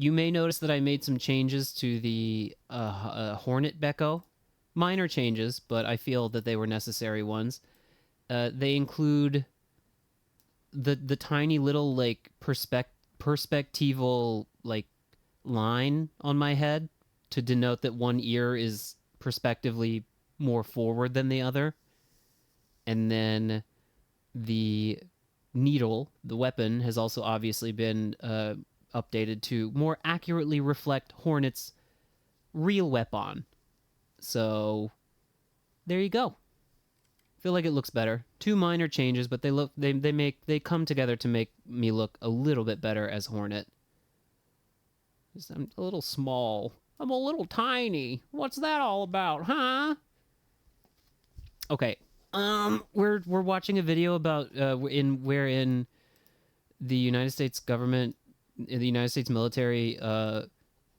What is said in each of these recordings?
You may notice that I made some changes to the Hornet Becco. Minor changes, but I feel that they were necessary ones. They include the tiny little like perspectival like line on my head to denote that one ear is perspectively more forward than the other. And then the needle, the weapon, has also obviously been updated to more accurately reflect Hornet's real weapon. So there you go. Feel like it looks better. Two minor changes, but they come together to make me look a little bit better as Hornet. I'm a little small. I'm a little tiny. What's that all about, huh? Okay. We're watching a video about wherein the United States government, the United States military,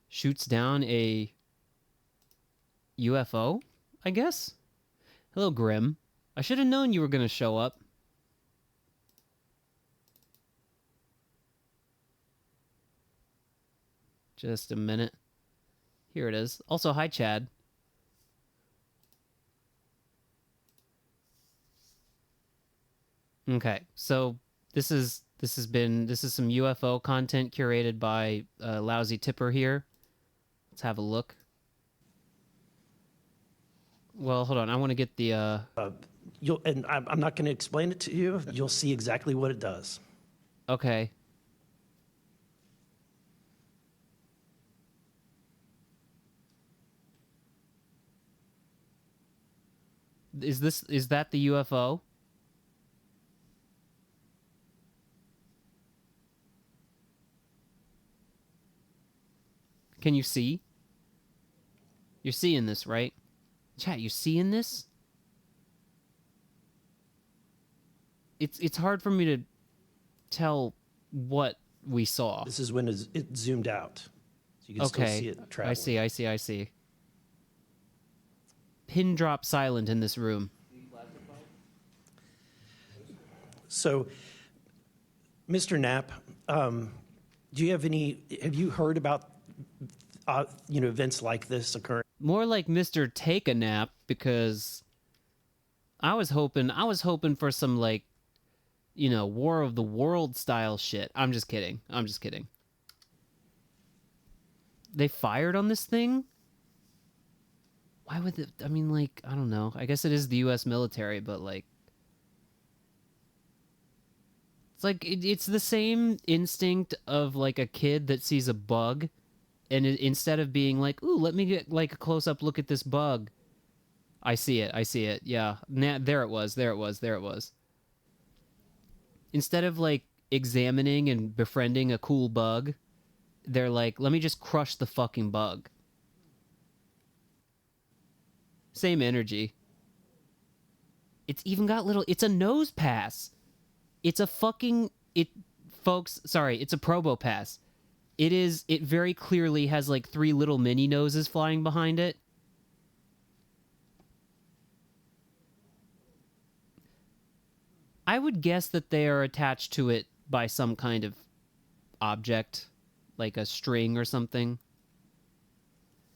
shoots down a UFO, I guess. Hello, Grim. I should have known you were going to show up. Just a minute. Here it is. Also, hi, Chad. Okay, so this is some UFO content curated by Lousy Tipper here. Let's have a look. Well, hold on. I want to get the. I'm not going to explain it to you. You'll see exactly what it does. Okay. Is that the UFO? Can you see? You're seeing this, right? Chat, you seeing this? It's hard for me to tell what we saw. This is when it zoomed out. So you can still see it traveling. I see. Pin drop silent in this room. So, Mr. Knapp, have you heard about events like this occurring? More like Mr. Take a Nap, because I was hoping for some like, War of the World style shit. I'm just kidding. They fired on this thing? Why would it? I mean, like, I don't know. I guess it is the U.S. military, but like, it's like it's the same instinct of like a kid that sees a bug, and instead of being like, "Ooh, let me get like a close up look at this bug," I see it. Yeah, there it was. Instead of like examining and befriending a cool bug, they're like, "Let me just crush the fucking bug." Same energy. It's even got it's a nose pass. It's a it's a Probo pass. It very clearly has like 3 little mini noses flying behind it. I would guess that they are attached to it by some kind of object, like a string or something.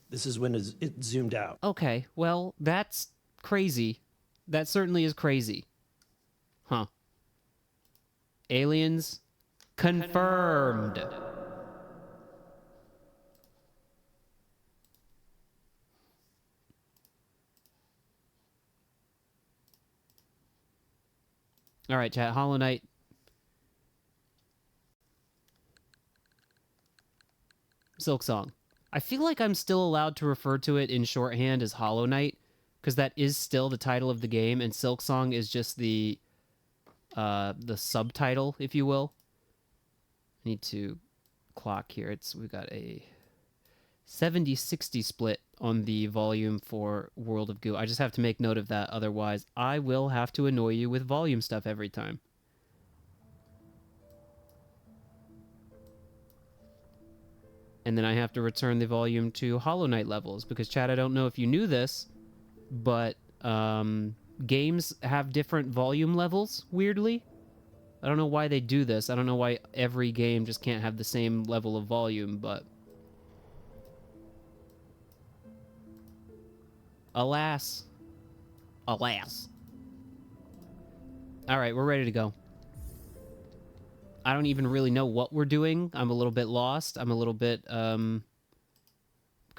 This is when it zoomed out. Okay, well, that's crazy. That certainly is crazy. Huh. Aliens confirmed. All right, chat. Hollow Knight. Silksong. I feel like I'm still allowed to refer to it in shorthand as Hollow Knight, because that is still the title of the game, and Silksong is just the subtitle, if you will. I need to clock here. We've got a 70-60 split on the volume for World of Goo. I just have to make note of that, otherwise I will have to annoy you with volume stuff every time. And then I have to return the volume to Hollow Knight levels, because, Chad, I don't know if you knew this, but games have different volume levels, weirdly. I don't know why they do this. I don't know why every game just can't have the same level of volume, but Alas. Alas. All right, we're ready to go. I don't even really know what we're doing. I'm a little bit lost. I'm a little bit, because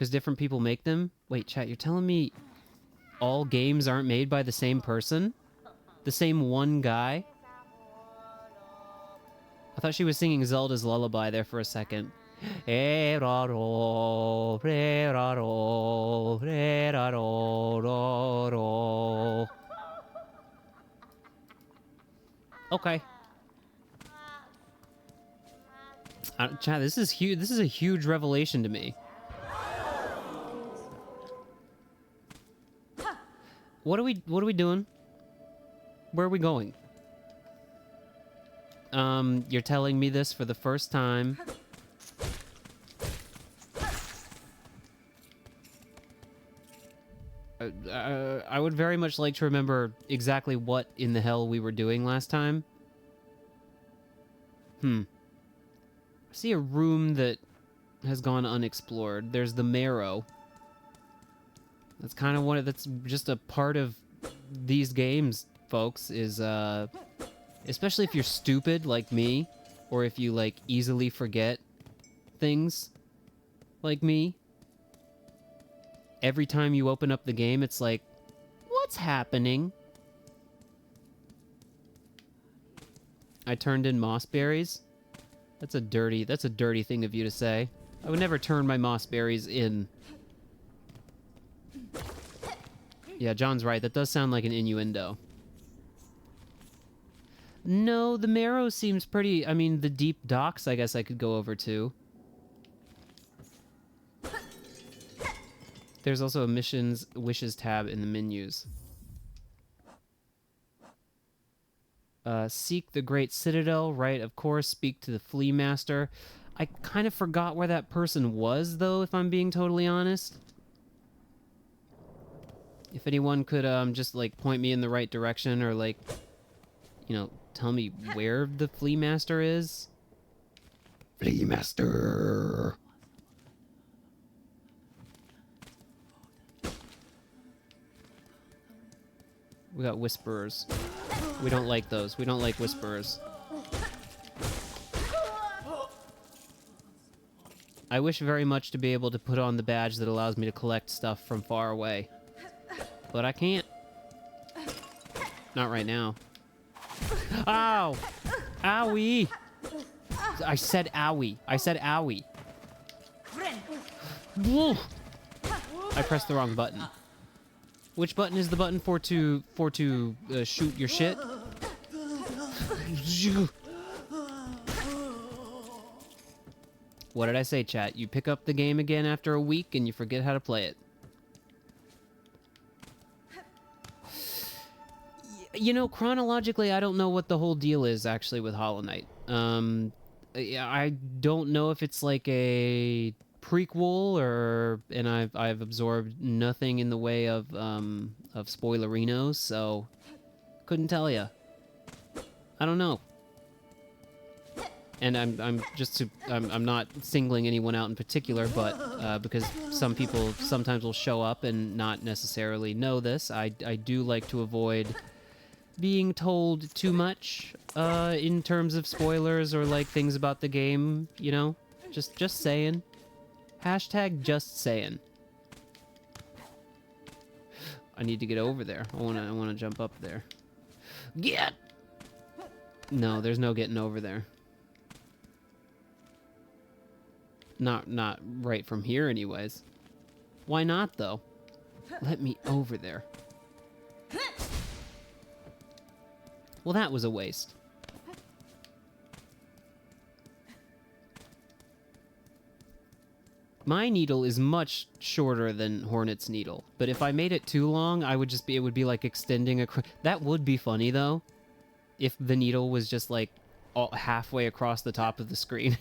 different people make them. Wait, chat, you're telling me all games aren't made by the same person? The same one guy? I thought she was singing Zelda's Lullaby there for a second. Okay. Chad, this is huge. This is a huge revelation to me. What are we doing? Where are we going? You're telling me this for the first time. I would very much like to remember exactly what in the hell we were doing last time. I see a room that has gone unexplored. There's the marrow. That's kind of one of, that's just a part of these games, folks, is, especially if you're stupid like me, or if you, like, easily forget things like me. Every time you open up the game, it's like, what's happening? I turned in moss berries? That's a dirty thing of you to say. I would never turn my moss berries in. Yeah, John's right. That does sound like an innuendo. No, the marrow seems pretty... I mean, the deep docks, I guess I could go over to. There's also a missions wishes tab in the menus. Seek the Great Citadel, right? Of course, speak to the Flea Master. I kind of forgot where that person was, though, if I'm being totally honest. If anyone could just, like, point me in the right direction or, like, you know, tell me where the Flea Master is. Flea Master! We got whisperers. We don't like those. We don't like whisperers. I wish very much to be able to put on the badge that allows me to collect stuff from far away. But I can't. Not right now. Ow! Owie! I said owie. I said owie. I pressed the wrong button. Which button is the button for to shoot your shit? What did I say, chat? You pick up the game again after a week and you forget how to play it. You know, chronologically, I don't know what the whole deal is, actually, with Hollow Knight. I don't know if it's like a prequel or... And I've absorbed nothing in the way of spoilerinos, so... Couldn't tell ya. I don't know. And I'm not singling anyone out in particular, but because some people sometimes will show up and not necessarily know this, I do like to avoid being told too much in terms of spoilers or like things about the game, you know? Just saying. Hashtag just saying. I need to get over there. I wanna jump up there. Get! No, there's no getting over there. Not right from here anyways. Why not though? Let me over there. Well, that was a waste. My needle is much shorter than Hornet's needle, but if I made it too long, it would be like extending that would be funny though, if the needle was just like halfway across the top of the screen.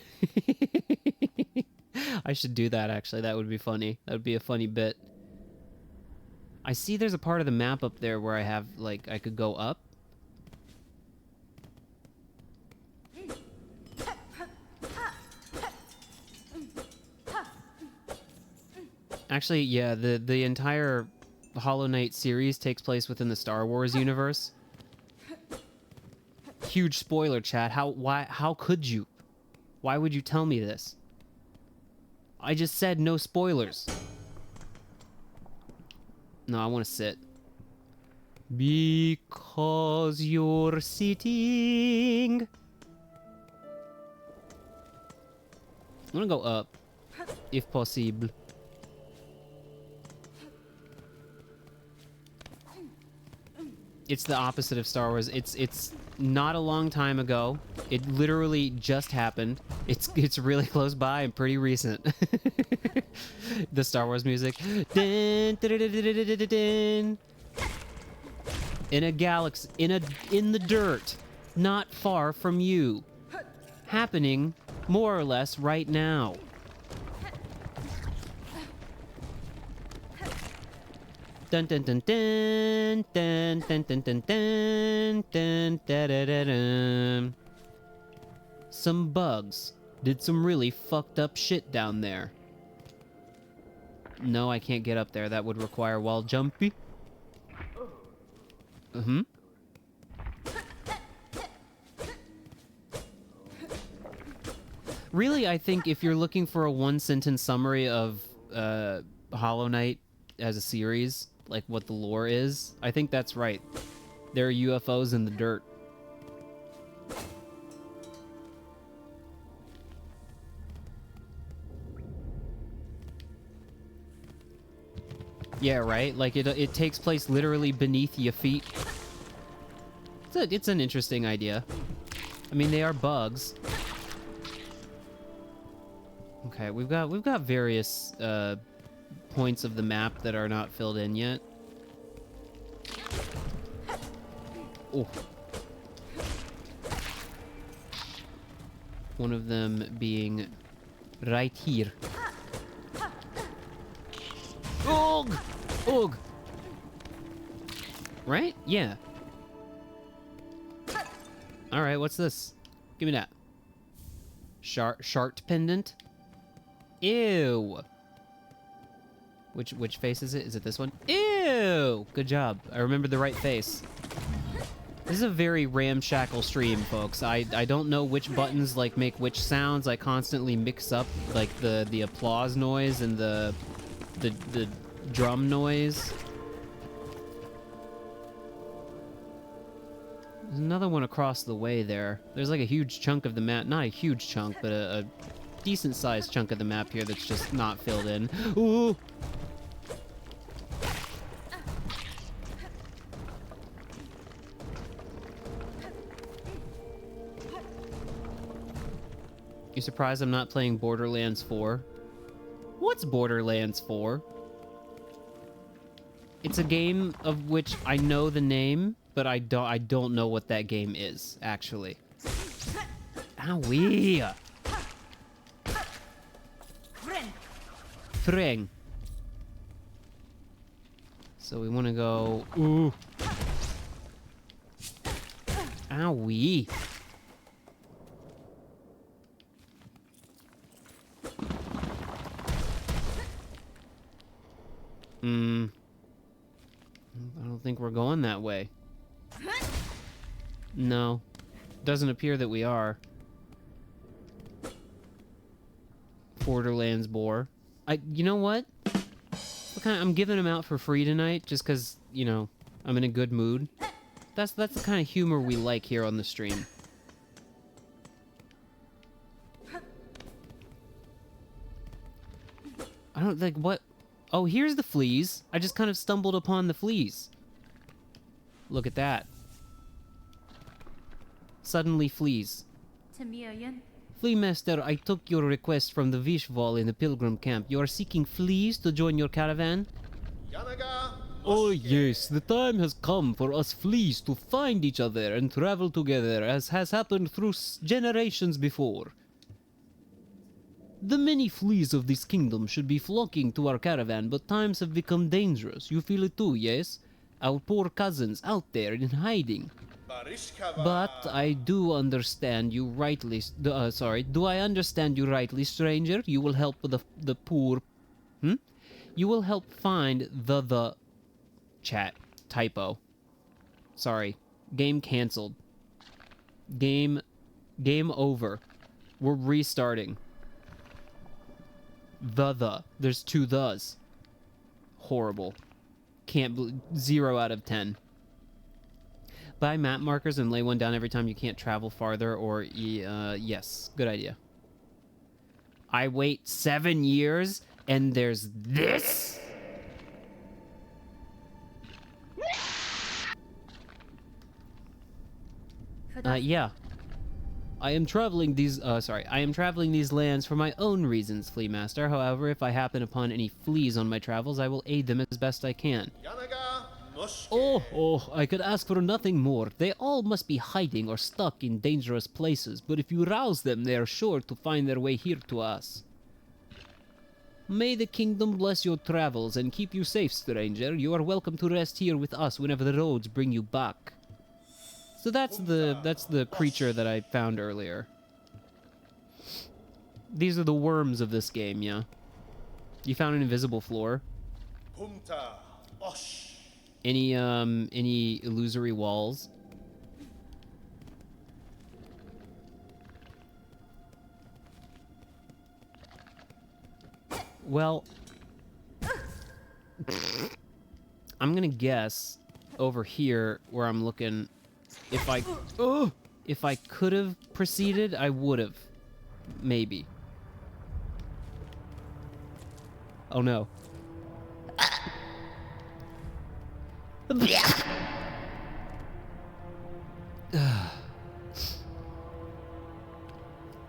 I should do that actually. That would be funny. That would be a funny bit. I see there's a part of the map up there where I have like I could go up. Actually, yeah, the entire Hollow Knight series takes place within the Star Wars universe. Huge spoiler, chat. How could you? Why would you tell me this? I just said no spoilers. No, I want to sit. Because you're sitting. I'm gonna go up, if possible. It's the opposite of Star Wars. It's not a long time ago. It literally just happened. It's really close by and pretty recent. The Star Wars music. Dun, dun, dun, dun, dun, dun, dun, dun. In a galaxy, in the dirt, not far from you. Happening more or less right now. Dun dun dun dun dun dun dun dun dun dun da da da dun. Some bugs did some really fucked up shit down there. No, I can't get up there. That would require wall jumpy. Really, I think if you're looking for a one-sentence summary of Hollow Knight as a series, like what the lore is, I think that's right. There are UFOs in the dirt. Yeah, right? Like, it takes place literally beneath your feet. It's an interesting idea. I mean, they are bugs. Okay, we've got various points of the map that are not filled in yet. Oh. One of them being right here. Ugh! Ugh! Right? Yeah. Alright, what's this? Give me that. Shart pendant? Ew! Which face is it? Is it this one? Ew! Good job. I remembered the right face. This is a very ramshackle stream, folks. I don't know which buttons, like, make which sounds. I constantly mix up, like, the applause noise and the drum noise. There's another one across the way there. There's like a huge chunk of the map. Not a huge chunk, but a decent-sized chunk of the map here that's just not filled in. Ooh! You surprised I'm not playing Borderlands 4? What's Borderlands 4? It's a game of which I know the name, but I don't know what that game is, actually. Owie! Freng. So we want to go... Ooh. Owie. I don't think we're going that way. No. Doesn't appear that we are. Borderlands Boar. You know what? I'm giving them out for free tonight just because, you know, I'm in a good mood. That's the kind of humor we like here on the stream. I don't like what... Oh, here's the fleas. I just kind of stumbled upon the fleas. Look at that. Suddenly fleas. Flea Master, I took your request from the Vishval in the pilgrim camp. You are seeking fleas to join your caravan? Oh yes, the time has come for us fleas to find each other and travel together, as has happened through generations before. The many fleas of this kingdom should be flocking to our caravan, but times have become dangerous. You feel it too, yes? Our poor cousins out there in hiding. But I do understand you rightly... do I understand you rightly, stranger? You will help the poor... You will help find the chat. Typo. Sorry. Game canceled. Game over. We're restarting. There's 2 thes. Horrible. 0 out of 10. Buy map markers and lay one down every time you can't travel farther, or yes, good idea. I wait 7 years and there's this? Yeah. I am traveling these lands for my own reasons, Flea Master. However, if I happen upon any fleas on my travels, I will aid them as best I can. Oh, I could ask for nothing more. They all must be hiding or stuck in dangerous places, but if you rouse them, they are sure to find their way here to us. May the kingdom bless your travels and keep you safe, stranger. You are welcome to rest here with us whenever the roads bring you back. So that's the creature that I found earlier. These are the worms of this game, yeah. You found an invisible floor. Any illusory walls? Well, I'm gonna guess over here where I'm looking. If I could have proceeded, I would have. Maybe. Oh no. That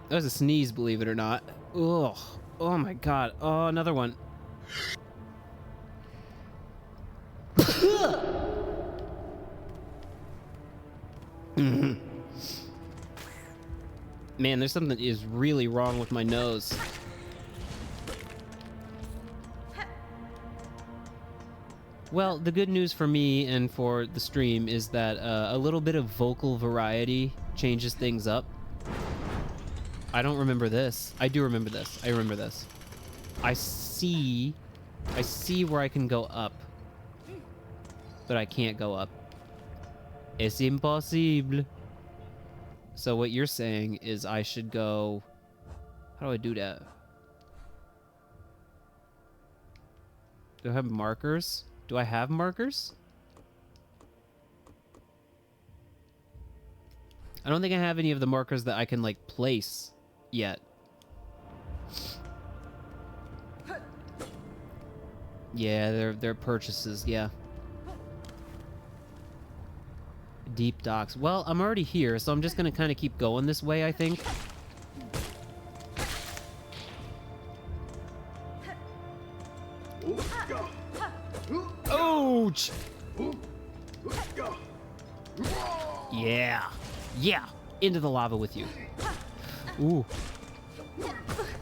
was a sneeze, believe it or not. Ugh. Oh my god. Oh, another one. Man, there's something that is really wrong with my nose. Well, the good news for me and for the stream is that a little bit of vocal variety changes things up. I don't remember this. I do remember this. I remember this. I see where I can go up. But I can't go up. Es impossible. So what you're saying is I should go... How do I do that? Do I have markers? Do I have markers? I don't think I have any of the markers that I can, like, place yet. Yeah, they're purchases, yeah. Deep docks. Well, I'm already here, so I'm just gonna kind of keep going this way, I think. Ouch! Yeah. Yeah! Into the lava with you. Ooh.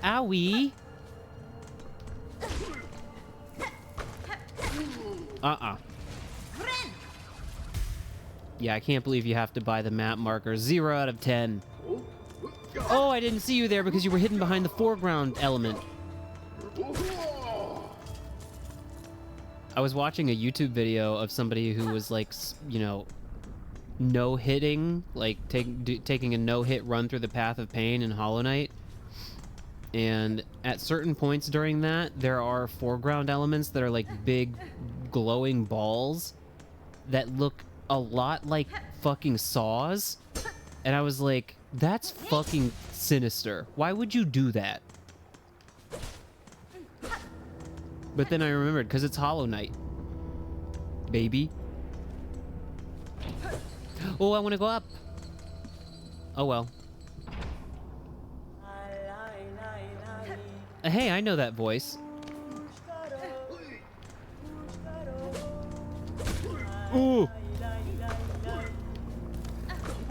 Owie! Yeah, I can't believe you have to buy the map marker. 0 out of 10. Oh, I didn't see you there because you were hidden behind the foreground element. I was watching a YouTube video of somebody who was like, you know, no-hitting, like taking a no-hit run through the Path of Pain in Hollow Knight. And at certain points during that, there are foreground elements that are like big glowing balls that look a lot like fucking saws. And I was like, that's fucking sinister. Why would you do that? But then I remembered, because it's Hollow Knight. Baby. Oh, I want to go up. Oh, well. Hey, I know that voice. Ooh.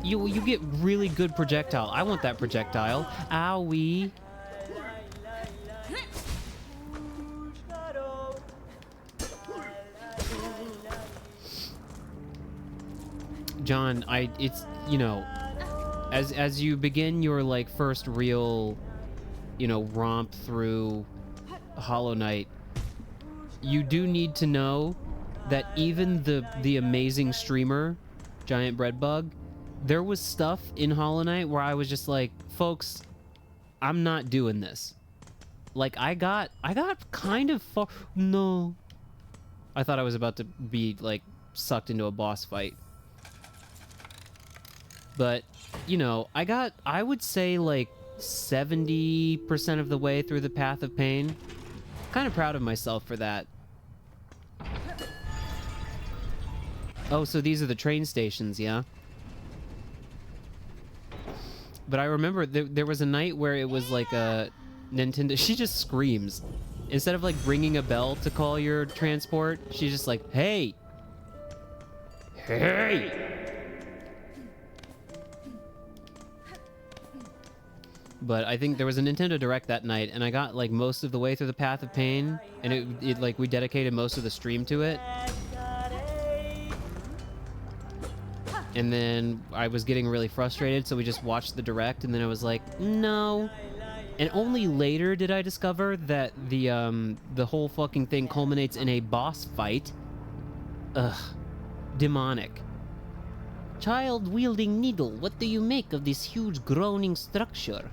You get really good projectile. I want that projectile. Owie. John, it's, you know, as you begin your, like, first real, you know, romp through Hollow Knight, you do need to know that even the amazing streamer, GiantBreadbug, there was stuff in Hollow Knight where I was just like, folks, I'm not doing this. Like, I got kind of far. No. I thought I was about to be, like, sucked into a boss fight. But, you know, I would say, like, 70% of the way through the Path of Pain. Kind of proud of myself for that. Oh, so these are the train stations, yeah? But I remember there was a night where it was like a Nintendo... She just screams. Instead of like ringing a bell to call your transport, she's just like, hey! Hey! But I think there was a Nintendo Direct that night, and I got like most of the way through the Path of Pain, and it like we dedicated most of the stream to it. And then I was getting really frustrated, so we just watched the Direct, and then I was like, no. And only later did I discover that the whole fucking thing culminates in a boss fight. Ugh. Demonic. Child-wielding needle, what do you make of this huge groaning structure?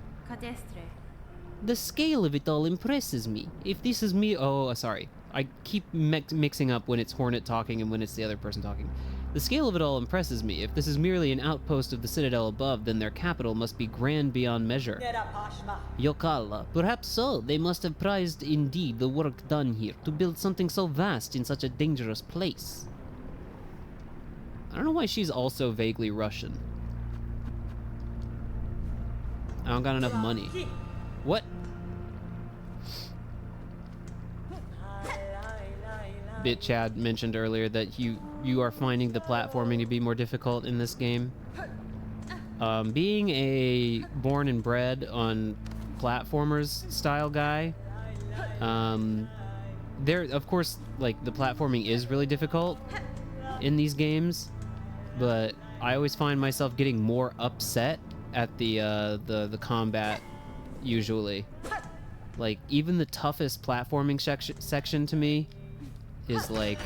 The scale of it all impresses me. If this is me... Oh, sorry. I keep mixing up when it's Hornet talking and when it's the other person talking. The scale of it all impresses me. If this is merely an outpost of the citadel above, then their capital must be grand beyond measure. Yokala. Perhaps so. They must have prized indeed the work done here to build something so vast in such a dangerous place. I don't know why she's also vaguely Russian. I don't got enough money. What? BitChad mentioned earlier that you are finding the platforming to be more difficult in this game. Being a born and bred on platformers style guy, there, of course, like, the platforming is really difficult in these games, but I always find myself getting more upset at the combat, usually. Like, even the toughest platforming section to me is like,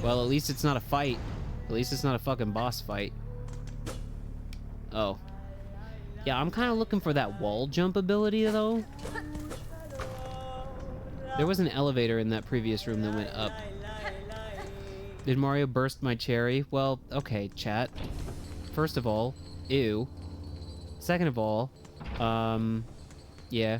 well, at least it's not a fight. At least it's not a fucking boss fight. Oh. Yeah, I'm kind of looking for that wall jump ability, though. There was an elevator in that previous room that went up. Did Mario burst my cherry? Well, okay, chat. First of all, ew. Second of all, yeah.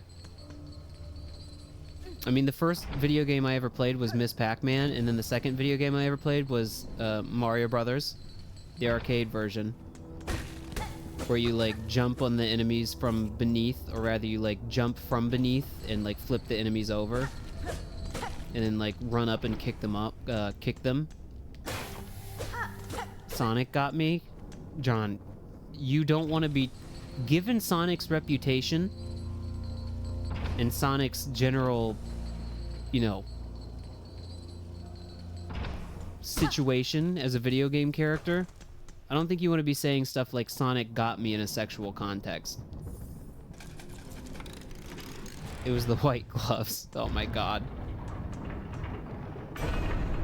I mean, the first video game I ever played was Miss Pac-Man, and then the second video game I ever played was Mario Brothers, the arcade version, where you like jump on the enemies from beneath, or rather you like jump from beneath and like flip the enemies over, and then like run up and kick them. Sonic got me. John, you don't want to be... Given Sonic's reputation and Sonic's general, you know, situation as a video game character, I don't think you want to be saying stuff like Sonic got me in a sexual context. It was the white gloves. Oh my god.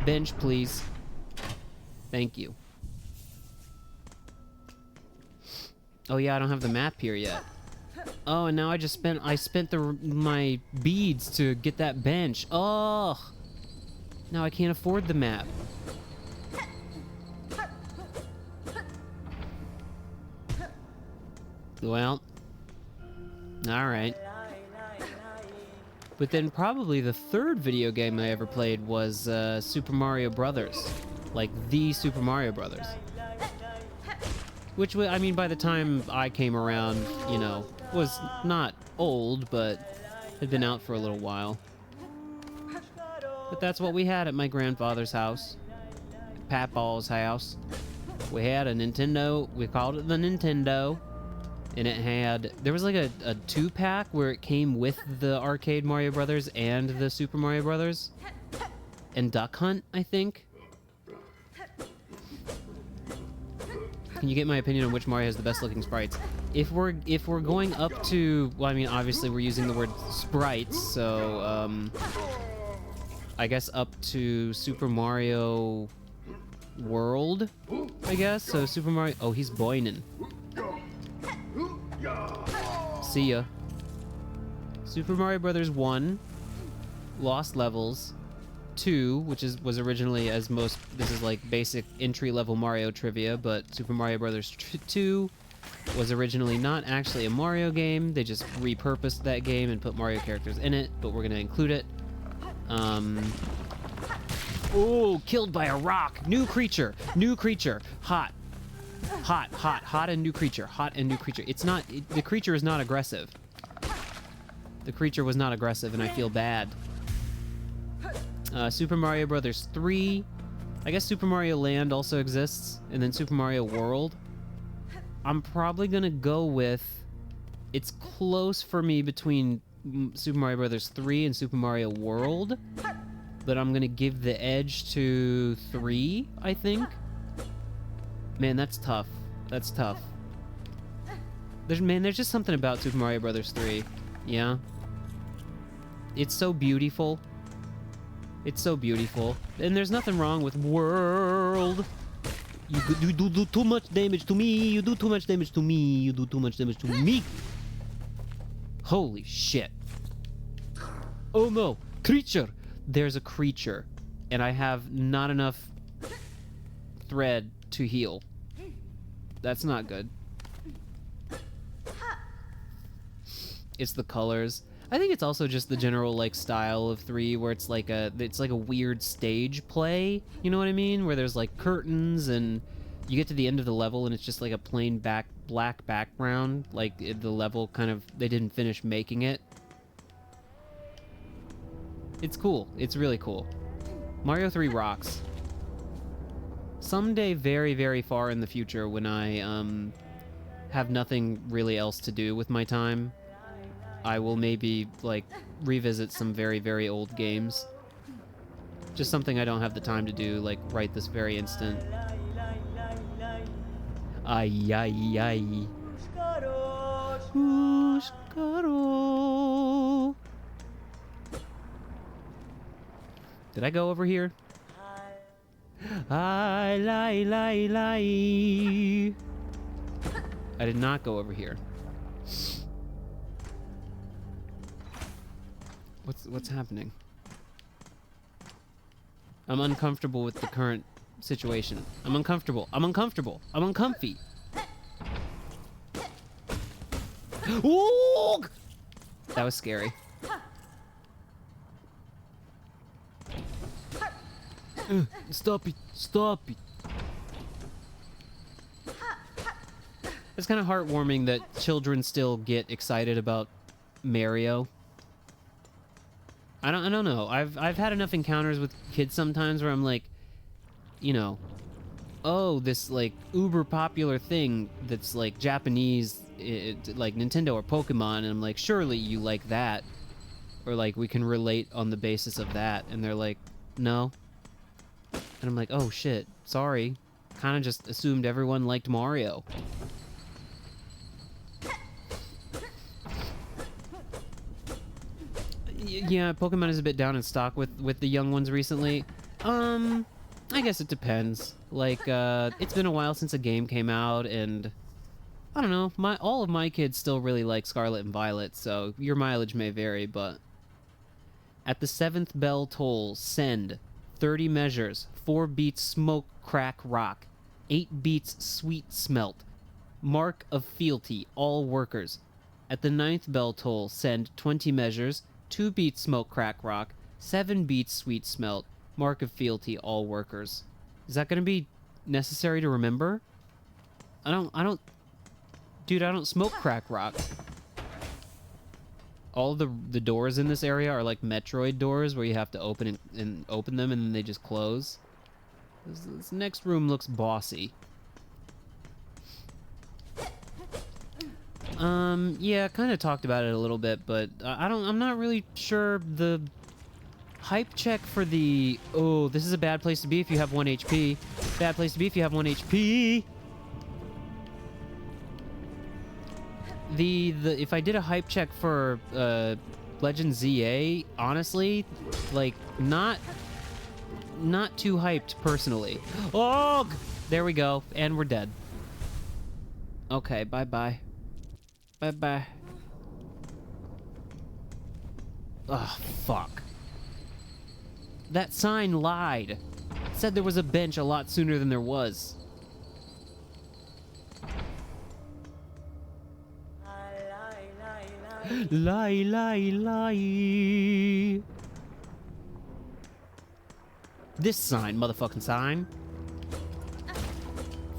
Bench, please. Thank you. Oh yeah, I don't have the map here yet. Oh, and now I spent my beads to get that bench. Oh, now I can't afford the map. Well, all right. But then probably the third video game I ever played was Super Mario Brothers, like the Super Mario Brothers. Which, I mean, by the time I came around, you know, was not old, but had been out for a little while. But that's what we had at my grandfather's house. Papaw's house. We had a Nintendo, we called it the Nintendo. And it had, there was like a 2-pack where it came with the arcade Mario Brothers and the Super Mario Brothers. And Duck Hunt, I think. Can you get my opinion on which Mario has the best looking sprites? If we're going up to, well, I mean, obviously we're using the word sprites, so I guess up to Super Mario World, I guess. So Super Mario... Oh, he's boinin'. See ya. Super Mario Brothers 1, Lost Levels. 2, which was originally, as most... This is like basic entry-level Mario trivia, but Super Mario Brothers 2 was originally not actually a Mario game. They just repurposed that game and put Mario characters in it, but we're gonna include it. Oh, killed by a rock. New creature. New creature. Hot. Hot, hot, hot and new creature. Hot and new creature. It's not... the creature is not aggressive. The creature was not aggressive, and I feel bad. Super Mario Brothers 3. I guess Super Mario Land also exists. And then Super Mario World. I'm probably gonna go with... It's close for me between Super Mario Brothers 3 and Super Mario World. But I'm gonna give the edge to 3, I think. Man, that's tough. That's tough. There's just something about Super Mario Brothers 3. Yeah. It's so beautiful. It's so beautiful. And there's nothing wrong with World. You do too much damage to me. You do too much damage to me. You do too much damage to me. Holy shit. Oh no. Creature. There's a creature. And I have not enough thread to heal. That's not good. It's the colors. I think it's also just the general like style of 3 where it's like a weird stage play, you know what I mean? Where there's like curtains and you get to the end of the level and it's just like a plain black background, like the level kind of they didn't finish making it. It's cool. It's really cool. Mario 3 rocks. Someday very, very far in the future when I have nothing really else to do with my time, I will maybe, like, revisit some very, very old games. Just something I don't have the time to do, like, right this very instant. Ay, ay, ay. Pushkaro. Did I go over here? I lie. I did not go over here. What's happening? I'm uncomfortable with the current situation. I'm uncomfortable. I'm uncomfy. Ooh! That was scary. Stop it. It's kind of heartwarming that children still get excited about Mario. I don't know. I've had enough encounters with kids sometimes where I'm like, you know, oh, this like uber popular thing that's like Japanese, like Nintendo or Pokemon, and I'm like, surely you like that, or like we can relate on the basis of that, and they're like, no, and I'm like, oh shit, sorry, kind of just assumed everyone liked Mario. Yeah, Pokemon is a bit down in stock with the young ones recently. I guess it depends. Like, it's been a while since a game came out, and I don't know. All of my kids still really like Scarlet and Violet, so your mileage may vary, but at the 7th bell toll, send 30 measures, 4 beats smoke, crack, rock, 8 beats sweet smelt, mark of fealty, all workers. At the 9th bell toll, send 20 measures, 2 beats smoke, crack, rock, 7 beats sweet smelt, mark of fealty, all workers. Is that gonna be necessary to remember? I don't smoke crack rock. All the doors in this area are like Metroid doors where you have to open and open them and then they just close. This next room looks bossy. Yeah, kind of talked about it a little bit, but I'm not really sure the hype check for the... Oh, this is a bad place to be if you have 1 HP. Bad place to be if you have 1 HP. If I did a hype check for Legend ZA, honestly, like, not too hyped, personally. Oh! There we go. And we're dead. Okay, bye-bye. Bye-bye. Oh, fuck. That sign lied. It said there was a bench a lot sooner than there was. Lie, lie, lie. This sign, motherfucking sign.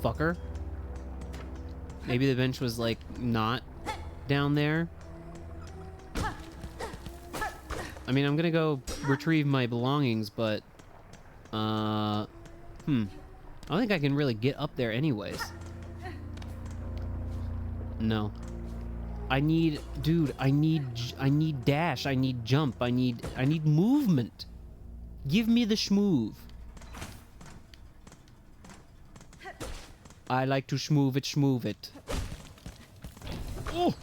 Fucker. Maybe the bench was, like, not down there. I mean, I'm gonna go retrieve my belongings, but... I don't think I can really get up there anyways. No. I need... Dude, I need dash, I need jump, I need movement. Give me the schmoove. I like to schmoove it. Oh!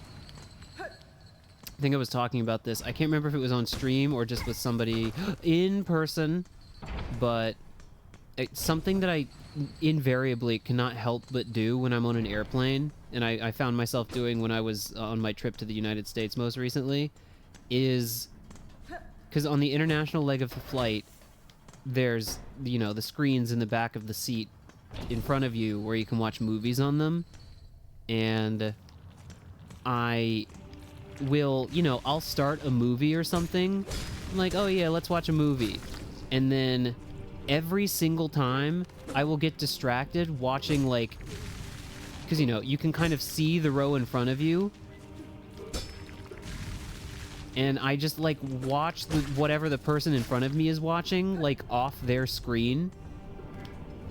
I think I was talking about this. I can't remember if it was on stream or just with somebody in person, but it's something that I invariably cannot help but do when I'm on an airplane, and I found myself doing when I was on my trip to the United States most recently, is... Because on the international leg of the flight, there's, you know, the screens in the back of the seat in front of you where you can watch movies on them, and I will, you know, I'll start a movie or something. I'm like, oh yeah, let's watch a movie. And then every single time I will get distracted watching, like, because, you know, you can kind of see the row in front of you. And I just, like, watch whatever the person in front of me is watching, like, off their screen.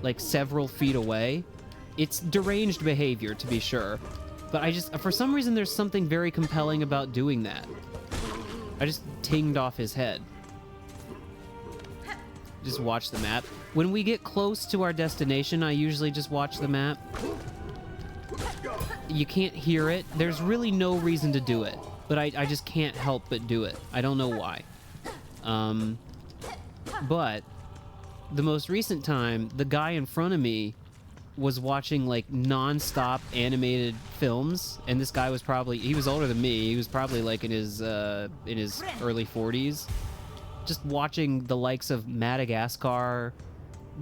Like, several feet away. It's deranged behavior, to be sure. But I just, for some reason, there's something very compelling about doing that. I just tinged off his head. Just watch the map. When we get close to our destination, I usually just watch the map. You can't hear it. There's really no reason to do it. But I just can't help but do it. I don't know why. But the most recent time, the guy in front of me was watching, like, non-stop animated films, and this guy was probably, he was older than me. He was probably, like, in his early 40s. Just watching the likes of Madagascar,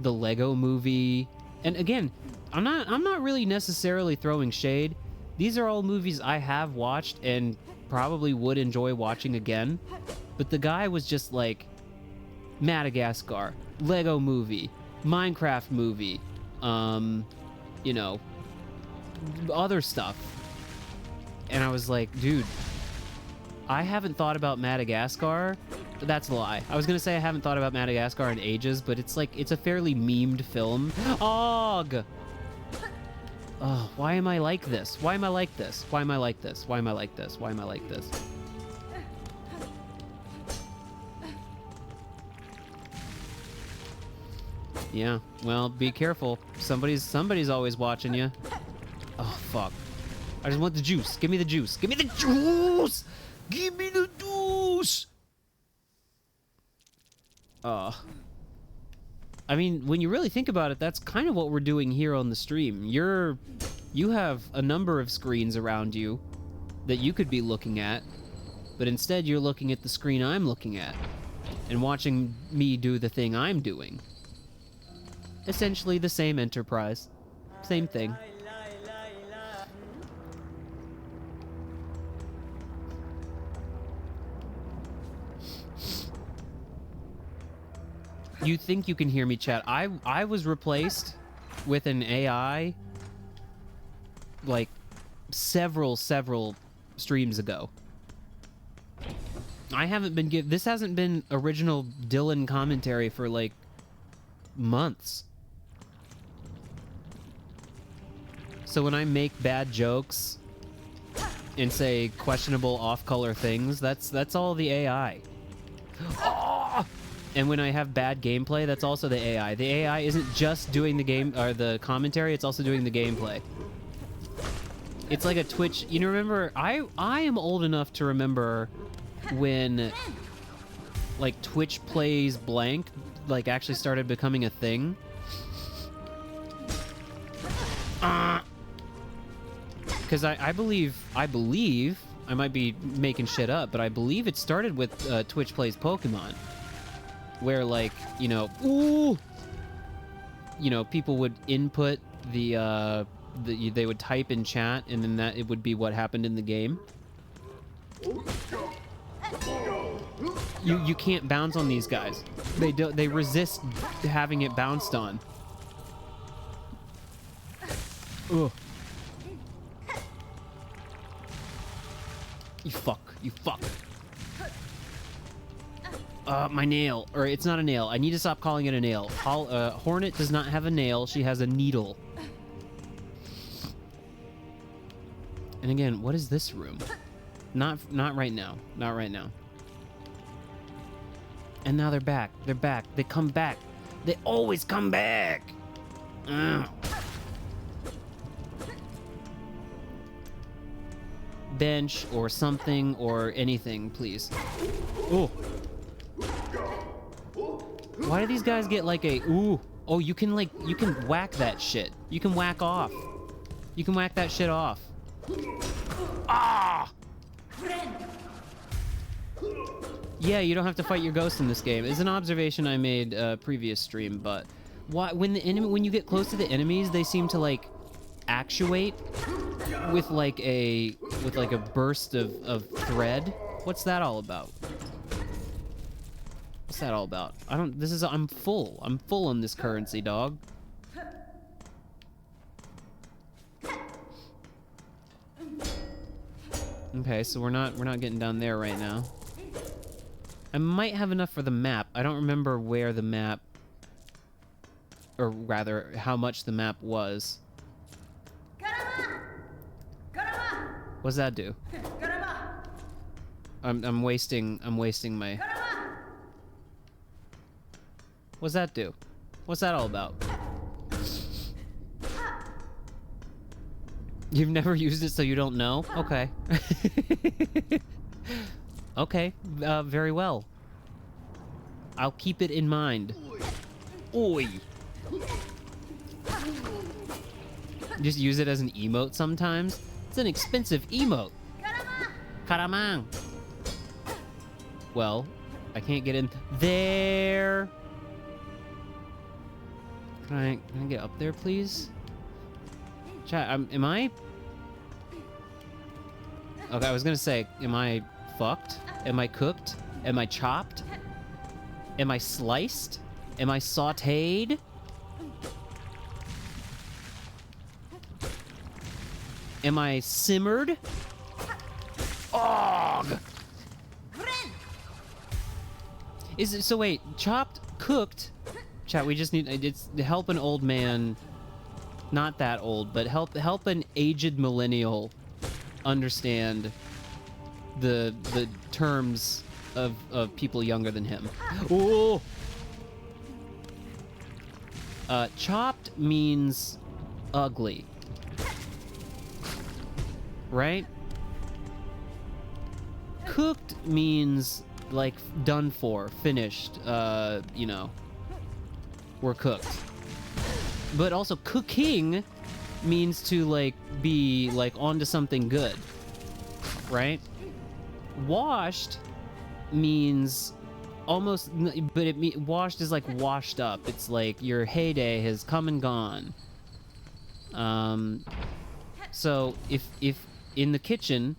the Lego Movie, and again, I'm not really necessarily throwing shade. These are all movies I have watched and probably would enjoy watching again, but the guy was just like, Madagascar, Lego Movie, Minecraft movie, you know, other stuff. And I was like, dude, I haven't thought about Madagascar. That's a lie. I was gonna say I haven't thought about Madagascar in ages, but it's like, it's a fairly memed film. Og! Oh, why am I like this? Why am I like this? Why am I like this? Why am I like this? Why am I like this? Yeah, well, be careful. Somebody's always watching you. Oh, fuck. I just want the juice. Give me the juice. Give me the juice! Give me the juice! I mean, when you really think about it, that's kind of what we're doing here on the stream. You have a number of screens around you that you could be looking at, but instead you're looking at the screen I'm looking at and watching me do the thing I'm doing. Essentially the same enterprise. Same thing. You think you can hear me, chat. I was replaced with an AI like several streams ago. I haven't been this hasn't been original Dylan commentary for like months. So when I make bad jokes and say questionable off-color things, that's all the AI. Oh! And when I have bad gameplay, that's also the AI. The AI isn't just doing the game or the commentary, it's also doing the gameplay. It's like a Twitch. You know, remember, I am old enough to remember when like Twitch plays blank like actually started becoming a thing. Because I believe, I might be making shit up, but I believe it started with Twitch Plays Pokemon. Where, like, you know, people would input they would type in chat, and then it would be what happened in the game. You can't bounce on these guys. They resist having it bounced on. Ugh. You fuck. My nail. Or it's not a nail. I need to stop calling it a nail. Hornet does not have a nail. She has a needle. And again, what is this room? Not right now. Not right now. And now they're back. They're back. They come back. They always come back. Ugh. Bench or something or anything, please. Oh. Why do these guys get like a ooh? Oh, you can whack that shit. You can whack off. You can whack that shit off. Ah! Yeah, you don't have to fight your ghost in this game. It's an observation I made previous stream, but why when you get close to the enemies, they seem to like actuate with like a burst of thread. What's that all about? What's that all about? I'm full. I'm full on this currency, dog. Okay, so we're not getting down there right now. I might have enough for the map. I don't remember where the map, or rather, how much the map was. What's that do? I'm wasting my. What's that do? What's that all about? You've never used it, so you don't know? Okay. Okay, very well. I'll keep it in mind. Oi! Just use it as an emote sometimes. It's an expensive emote. Karamang! Well, I can't get in there. Can I get up there, please? Chat, am I... Okay, I was gonna say, am I fucked? Am I cooked? Am I chopped? Am I sliced? Am I sautéed? Am I simmered? Og! Is it, so wait, chopped, cooked? Chat, we just need, it's to help an old man, not that old, but help an aged millennial understand the terms of people younger than him. Oh! Chopped means ugly. Right? Cooked means like done for, finished, you know, we're cooked. But also cooking means to like be like onto something good, right? Washed means almost, but washed is like washed up. It's like your heyday has come and gone. So if in the kitchen,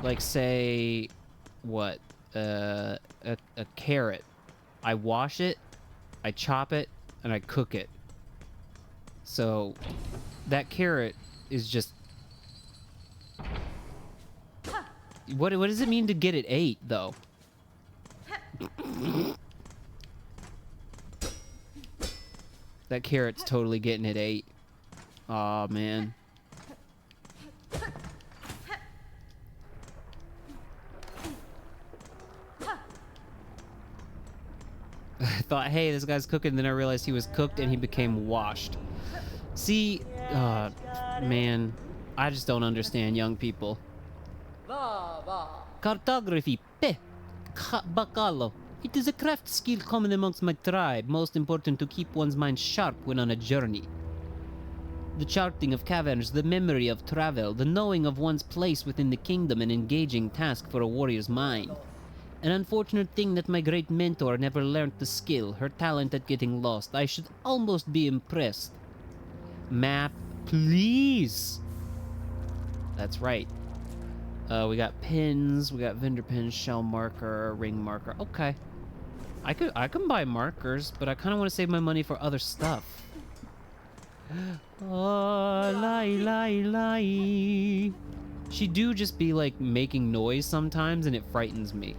like say, what, a carrot, I wash it, I chop it, and I cook it. So that carrot is just... What does it mean to get it ate, though? That carrot's totally getting it ate. Aw, man. I thought, hey, this guy's cooking, then I realized he was cooked and he became washed. See, man, I just don't understand young people. Cartography. Bacalo. It is a craft skill common amongst my tribe, most important to keep one's mind sharp when on a journey. The charting of caverns, the memory of travel, the knowing of one's place within the kingdom, an engaging task for a warrior's mind. An unfortunate thing that my great mentor never learnt the skill, her talent at getting lost. I should almost be impressed. Map, please! That's right. We got pins, we got vendor pins, shell marker, ring marker. Okay. I can buy markers, but I kind of want to save my money for other stuff. Oh, lie. She do just be like making noise sometimes, and it frightens me.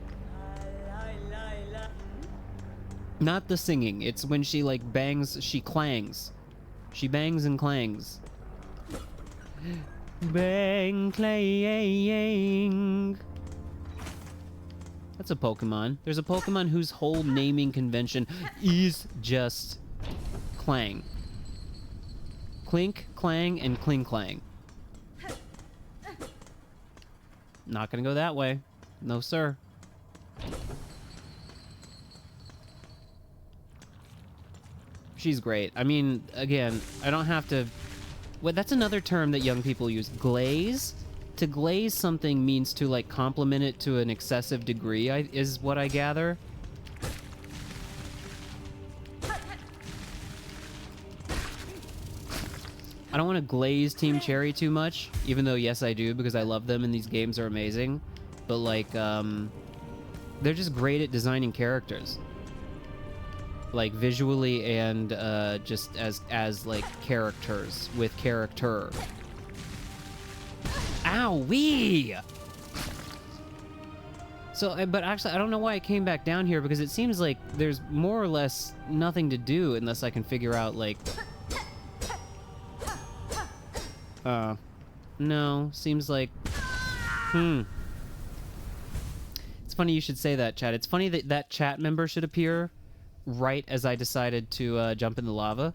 Not the singing, it's when she like bangs, she clangs. She bangs and clangs. Bang, clang. That's a Pokemon. There's a Pokemon whose whole naming convention is just clang. Clink, clang, and cling clang. Not gonna go that way. No, sir. She's great. I mean, again, I don't have to... Well, that's another term that young people use. Glaze? To glaze something means to, like, compliment it to an excessive degree, is what I gather. I don't want to glaze Team Cherry too much, even though, yes, I do, because I love them and these games are amazing. But, like, they're just great at designing characters. Like, visually and, just as, like, characters with character. Ow-wee! So, but actually, I don't know why I came back down here, because it seems like there's more or less nothing to do unless I can figure out, like... No, seems like... It's funny you should say that, chat. It's funny that that chat member should appear right as I decided to jump in the lava.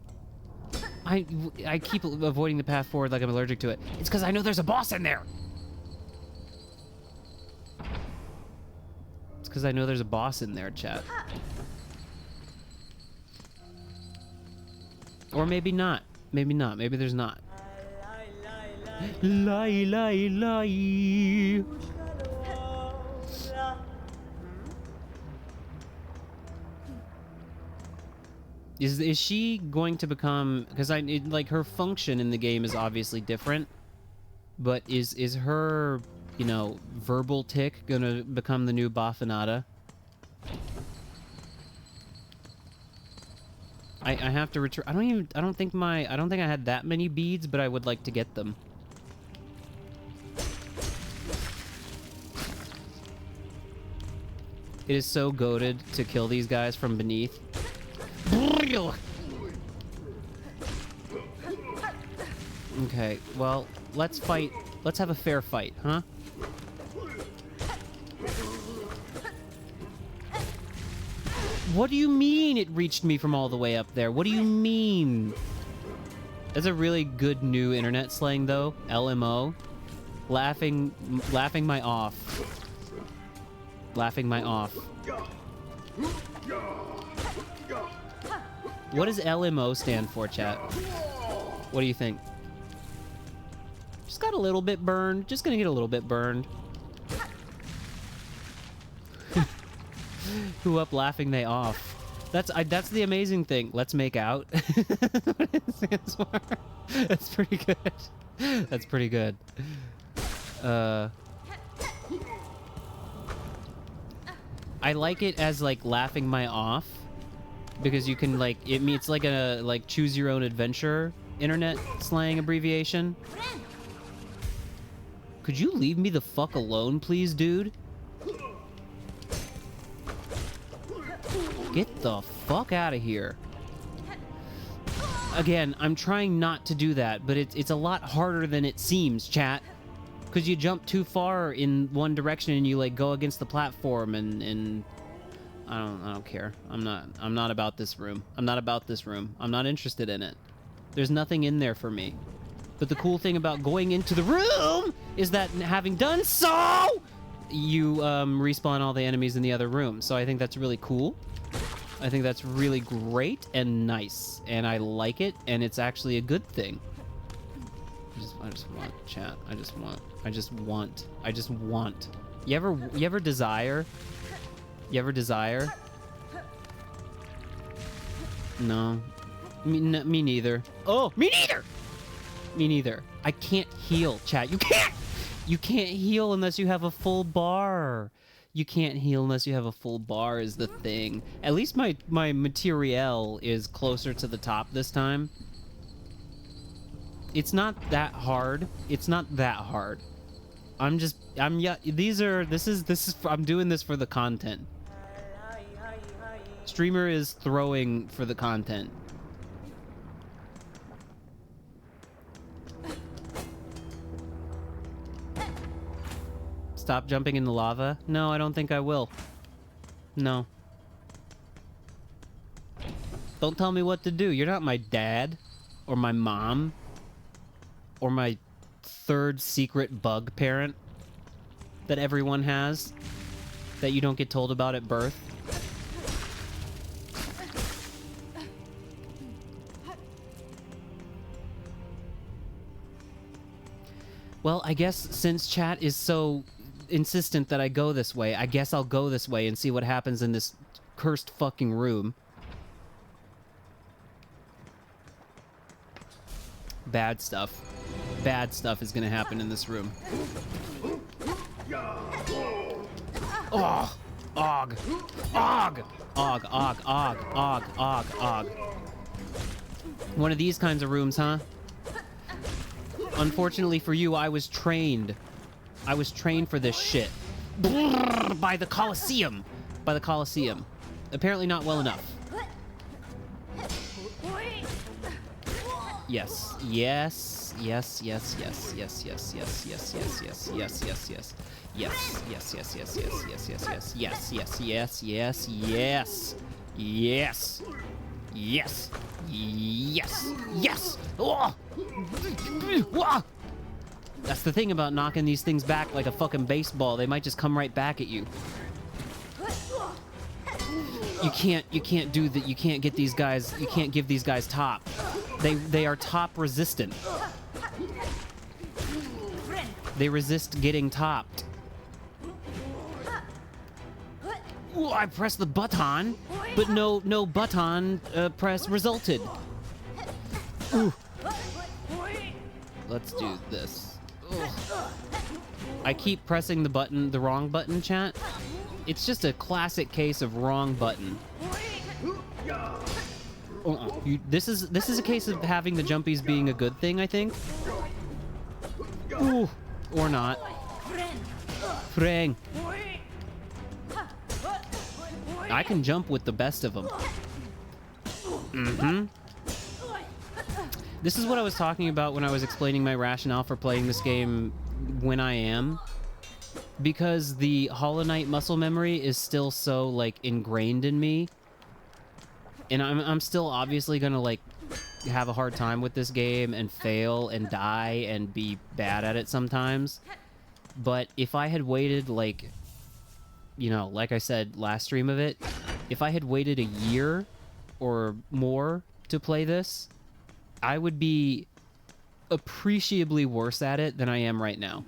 I keep avoiding the path forward like I'm allergic to it. It's because I know there's a boss in there! It's because I know there's a boss in there, chat. Or maybe not. Maybe not. Maybe there's not. Lie. Is she going to become... Because like, her function in the game is obviously different. But is her, you know, verbal tick gonna become the new Baffinata? I have to return... I don't think I had that many beads, but I would like to get them. It is so goated to kill these guys from beneath. Okay, well, let's fight. Let's have a fair fight, huh? What do you mean it reached me from all the way up there? What do you mean? That's a really good new internet slang, though. LMO. Laughing my off. Laughing my off. What does LMO stand for, chat? What do you think? Just got a little bit burned. Just gonna get a little bit burned. Who up laughing they off? That's the amazing thing. Let's make out. What it stands for. That's pretty good. That's pretty good. I like it as like laughing my off because you can like it's like a like choose your own adventure internet slang abbreviation. Could you leave me the fuck alone, please, dude? Get the fuck out of here. Again, I'm trying not to do that, but it's a lot harder than it seems, chat. Because you jump too far in one direction and you like go against the platform and I don't care. I'm not about this room. I'm not about this room. I'm not interested in it. There's nothing in there for me. But the cool thing about going into the room is that having done so, you respawn all the enemies in the other room. So I think that's really cool. I think that's really great and nice, and I like it, and it's actually a good thing. I just want chat. I just want. You ever desire? You ever desire? No. Me neither. Oh, me neither! Me neither. I can't heal, chat. You can't! You can't heal unless you have a full bar. You can't heal unless you have a full bar is the thing. At least my materiel is closer to the top this time. It's not that hard. It's not that hard. I'm doing this for the content. Streamer is throwing for the content. Stop jumping in the lava? No, I don't think I will. No. Don't tell me what to do. You're not my dad. Or my mom. Or my third secret bug parent that everyone has. That you don't get told about at birth. Well, I guess since chat is so insistent that I go this way, I guess I'll go this way and see what happens in this cursed fucking room. Bad stuff. Bad stuff is gonna happen in this room. Oh! Og! Og! Og, og, og, og, og, og. One of these kinds of rooms, huh? Unfortunately for you, I was trained. I was trained for this shit. By the Colosseum. By the Colosseum. Apparently not well enough. Yes. Yes. Yes, yes, yes, yes, yes, yes, yes, yes, yes, yes, yes, yes. Yes, yes, yes, yes, yes, yes, yes, yes, yes, yes, yes, yes, yes. Yes. Yes. Yes. Yes. Oh! That's the thing about knocking these things back like a fucking baseball. They might just come right back at you. You can't do that. You can't get these guys. You can't give these guys top. They are top resistant. They resist getting topped. Ooh, I pressed the button, but no button press resulted. Ooh. Let's do this. Ugh. I keep pressing the wrong button, chat. It's just a classic case of wrong button. This is a case of having the jumpies being a good thing, I think. Ooh, or not. Frang. I can jump with the best of them. Mm-hmm. This is what I was talking about when I was explaining my rationale for playing this game when I am. Because the Hollow Knight muscle memory is still so, like, ingrained in me. And I'm still obviously gonna, like, have a hard time with this game and fail and die and be bad at it sometimes. But if I had waited, like, you know, like I said last stream of it, if I had waited a year or more to play this, I would be appreciably worse at it than I am right now.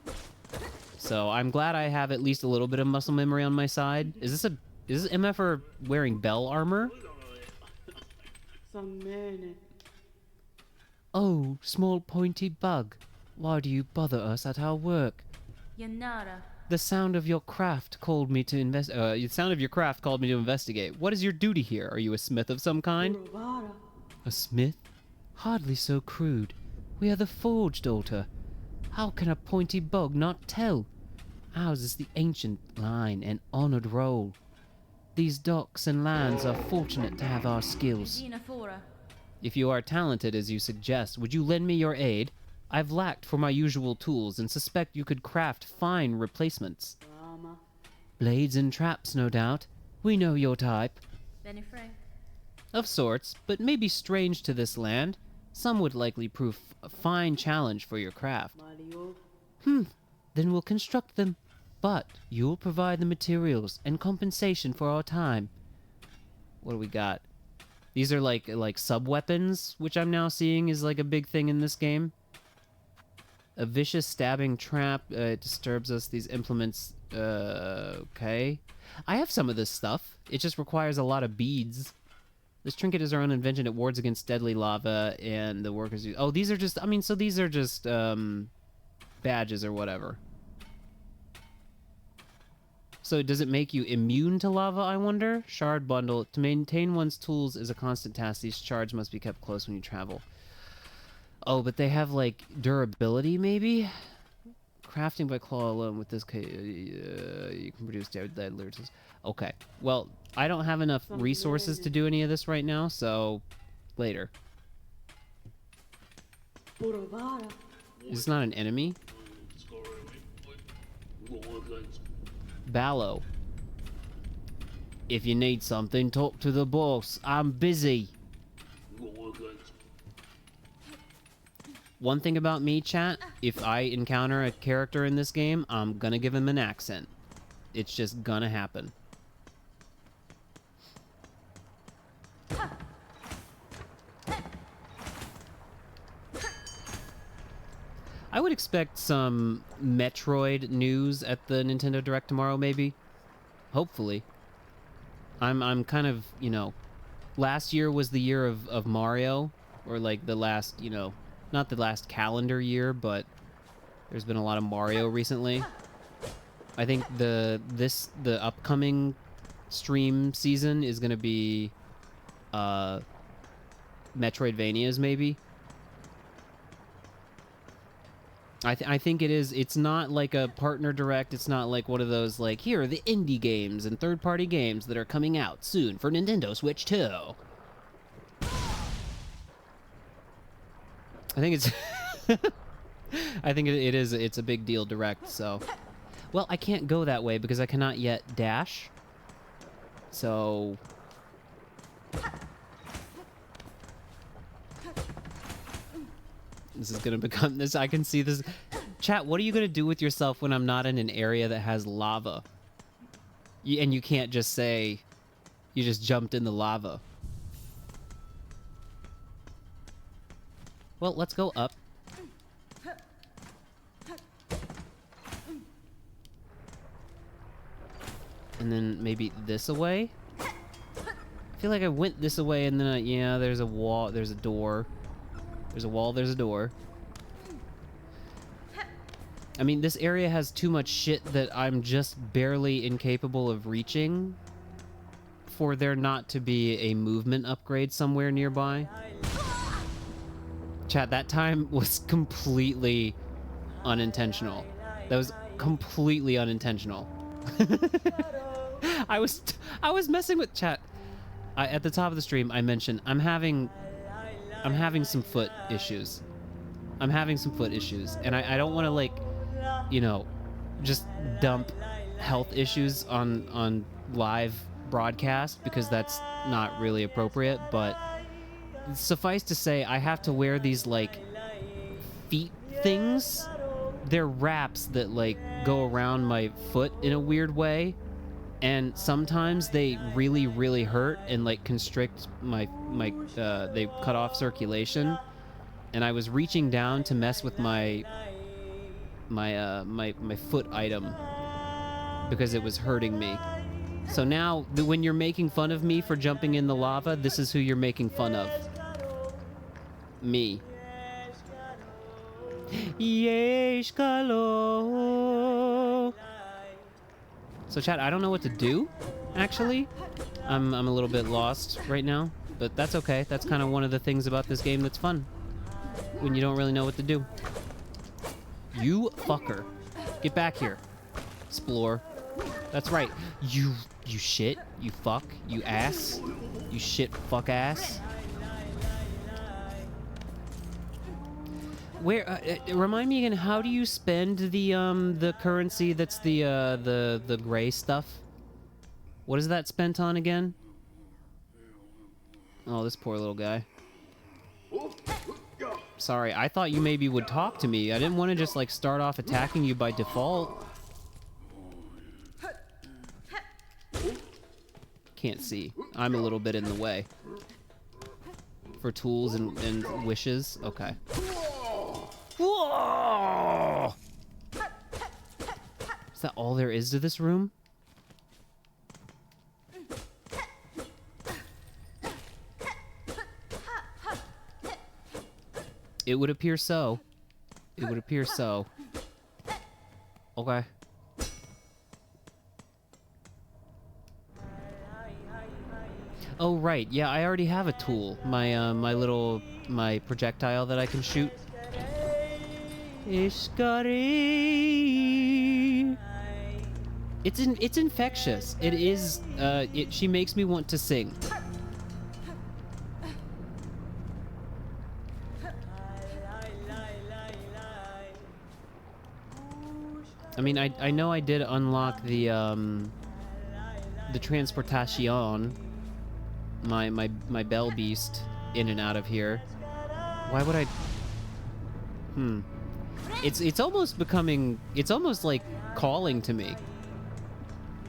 So I'm glad I have at least a little bit of muscle memory on my side. Is this MFer wearing bell armor? Oh, small pointy bug. Why do you bother us at our work? The sound of your craft called me to the sound of your craft called me to investigate. What is your duty here? Are you a smith of some kind? A smith? Hardly so crude. We are the Forged Altar. How can a pointy bug not tell? Ours is the ancient line and honored role. These docks and lands are fortunate to have our skills. If you are talented as you suggest, would you lend me your aid? I've lacked for my usual tools and suspect you could craft fine replacements. Blades and traps, no doubt. We know your type. Of sorts, but maybe strange to this land. Some would likely prove a fine challenge for your craft. Then we'll construct them. but you'll provide the materials and compensation for our time. What do we got? These are like sub-weapons, which I'm now seeing is like a big thing in this game. A vicious stabbing trap. It disturbs us. These implements... okay. I have some of this stuff. It just requires a lot of beads. This trinket is our own invention. It wards against deadly lava, and the workers use... Oh, these are just... I mean, so these are just, badges or whatever. So does it make you immune to lava, I wonder? Shard bundle. To maintain one's tools is a constant task. These shards must be kept close when you travel. Oh, but they have, like, durability, maybe? Crafting by claw alone with this... you can produce deadly alerts. Okay. Well, I don't have enough resources to do any of this right now, so... later. Is this not an enemy? Ballo. If you need something, talk to the boss. I'm busy. One thing about me, chat, if I encounter a character in this game, I'm gonna give him an accent. It's just gonna happen. I would expect some Metroid news at the Nintendo Direct tomorrow, maybe. Hopefully. I'm kind of, you know... Last year was the year of Mario. Or, like, the last, you know... Not the last calendar year, but... There's been a lot of Mario recently. I think the upcoming stream season is gonna be... Metroidvanias, maybe. I think it is. It's not like a partner direct. It's not like one of those, like, here are the indie games and third-party games that are coming out soon for Nintendo Switch 2. I think it's... I think it is. It's a big deal direct, so... Well, I can't go that way because I cannot yet dash. So... This is gonna become this. I can see this. Chat, what are you gonna do with yourself when I'm not in an area that has lava? And you can't just say you just jumped in the lava. Well, let's go up. And then maybe this away? I feel like I went this away and then yeah, there's a wall, there's a door. There's a wall, there's a door. I mean, this area has too much shit that I'm just barely incapable of reaching for there not to be a movement upgrade somewhere nearby. Chat, that time was completely unintentional. That was completely unintentional. I was messing with chat. At the top of the stream, I mentioned I'm having some foot issues. I'm having some foot issues, and I don't want to, like, you know, just dump health issues on live broadcast because that's not really appropriate, but suffice to say, I have to wear these, like, feet things. They're wraps that, like, go around my foot in a weird way, and sometimes they really, really hurt and, like, constrict my they cut off circulation. And I was reaching down to mess with my foot item because it was hurting me. So now, when you're making fun of me for jumping in the lava, this is who you're making fun of. Me. Yeshkalo. So chat, I don't know what to do, actually. I'm a little bit lost right now, but that's okay. That's kind of one of the things about this game that's fun. When you don't really know what to do. You fucker. Get back here. Explore. That's right. You shit. You fuck. You ass. You shit fuck ass. Where remind me again, how do you spend the currency that's the gray stuff? What is that spent on again? Oh, this poor little guy. Sorry, I thought you maybe would talk to me. I didn't want to just, like, start off attacking you by default. Can't see. I'm a little bit in the way. For tools and wishes. Okay. Whoa! Is that all there is to this room? It would appear so. It would appear so. Okay. Oh, right. Yeah, I already have a tool. My, my projectile that I can shoot. Ishkari. It's infectious. It is, she makes me want to sing. I mean, I know I did unlock the transportation, my bell beast in and out of here. Why would I? It's almost becoming, it's almost like calling to me.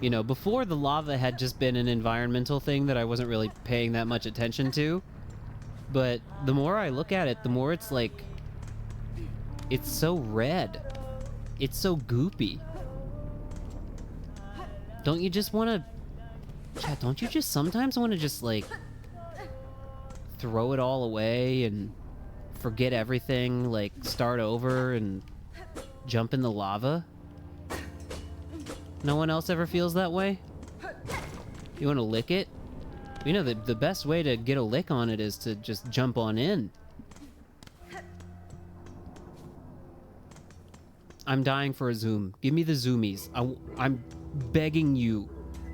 You know, before the lava had just been an environmental thing that I wasn't really paying that much attention to. But the more I look at it, the more it's like, it's so red. It's so goopy. Don't you just want to... Chat, don't you just sometimes want to just, like, throw it all away and forget everything, like, start over and jump in the lava? No one else ever feels that way? You want to lick it? You know, the best way to get a lick on it is to just jump on in. I'm dying for a zoom. Give me the zoomies. I'm begging you,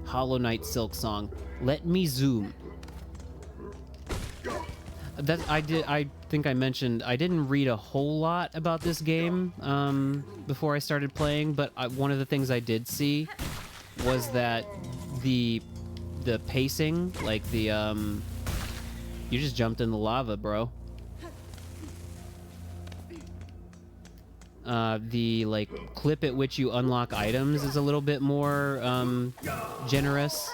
Hollow Knight Silksong. Let me zoom. I think I mentioned I didn't read a whole lot about this game before I started playing, but one of the things I did see was that the pacing, like the you just jumped in the lava, bro. The like clip at which you unlock items is a little bit more generous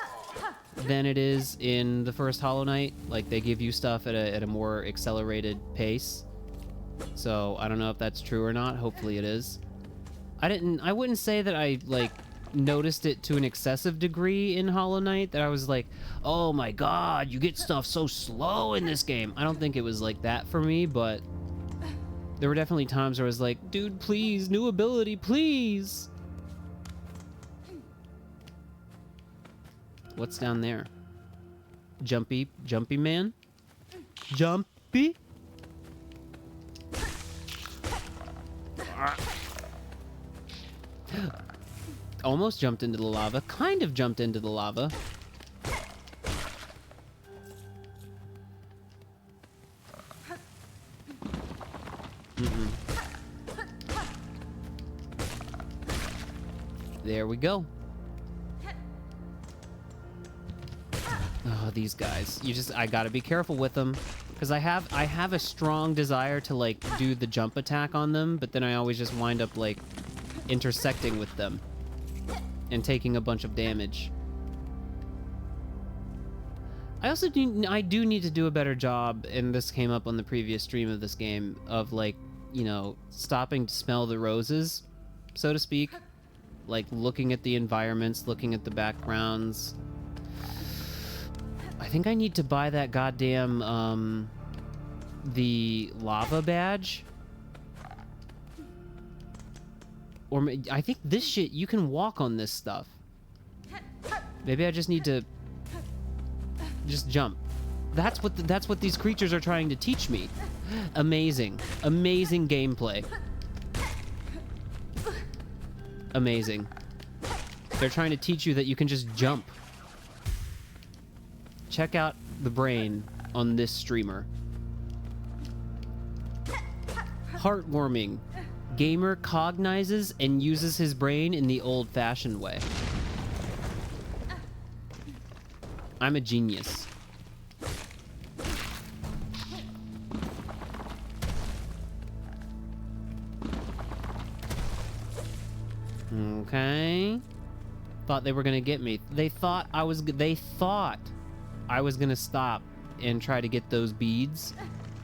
than it is in the first Hollow Knight. Like they give you stuff at a more accelerated pace. So I don't know if that's true or not. Hopefully it is. I wouldn't say that I like noticed it to an excessive degree in Hollow Knight, that I was like, oh my god, you get stuff so slow in this game. I don't think it was like that for me, but there were definitely times where I was like, dude, please, new ability, please. What's down there? Jumpy man? Jumpy? Almost jumped into the lava. Kind of jumped into the lava. There we go. Oh, these guys. I gotta be careful with them. Because I have a strong desire to, like, do the jump attack on them, but then I always just wind up, like, intersecting with them. And taking a bunch of damage. I do need to do a better job, and this came up on the previous stream of this game, of, like, you know, stopping to smell the roses, so to speak. Like, looking at the environments, looking at the backgrounds. I think I need to buy that goddamn, the lava badge. Or I think this shit, you can walk on this stuff. Maybe I just need to just jump. That's what these creatures are trying to teach me. Amazing. Amazing gameplay. Amazing. They're trying to teach you that you can just jump. Check out the brain on this streamer. Heartwarming. Gamer cognizes and uses his brain in the old-fashioned way. I'm a genius. Okay. thought they were gonna get me. They thought I was gonna stop and try to get those beads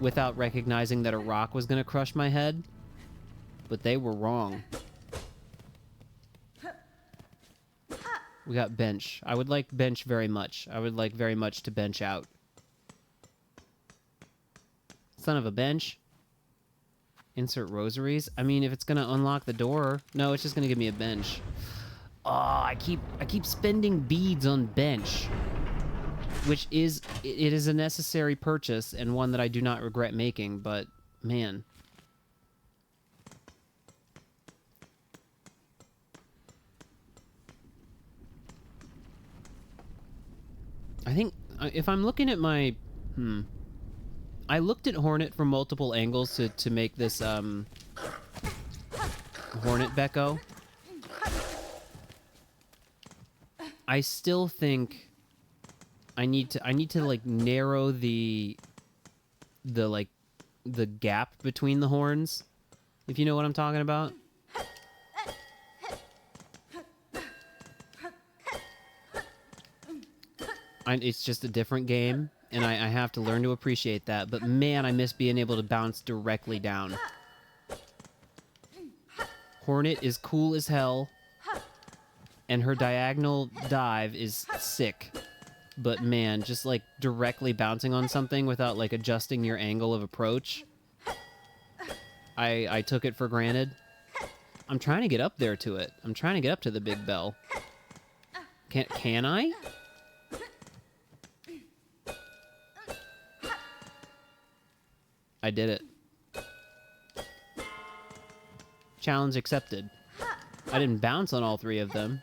without recognizing that a rock was gonna crush my head. But they were wrong. We got bench. I would like bench very much. I would like very much to bench out. Son of a bench. Insert rosaries. I mean, if it's gonna unlock the door, no, it's just gonna give me a bench. Oh, I keep spending beads on bench, which is it is a necessary purchase and one that I do not regret making. But man, I think if I'm looking at my I looked at Hornet from multiple angles to make this Hornet Becco. I still think I need to like narrow the gap between the horns, if you know what I'm talking about. It's just a different game, and I have to learn to appreciate that. But man, I miss being able to bounce directly down. Hornet is cool as hell, and her diagonal dive is sick. But man, just like directly bouncing on something without like adjusting your angle of approach, I took it for granted. I'm trying to get up there to it. I'm trying to get up to the big bell. Can I? I did it. Challenge accepted. I didn't bounce on all three of them.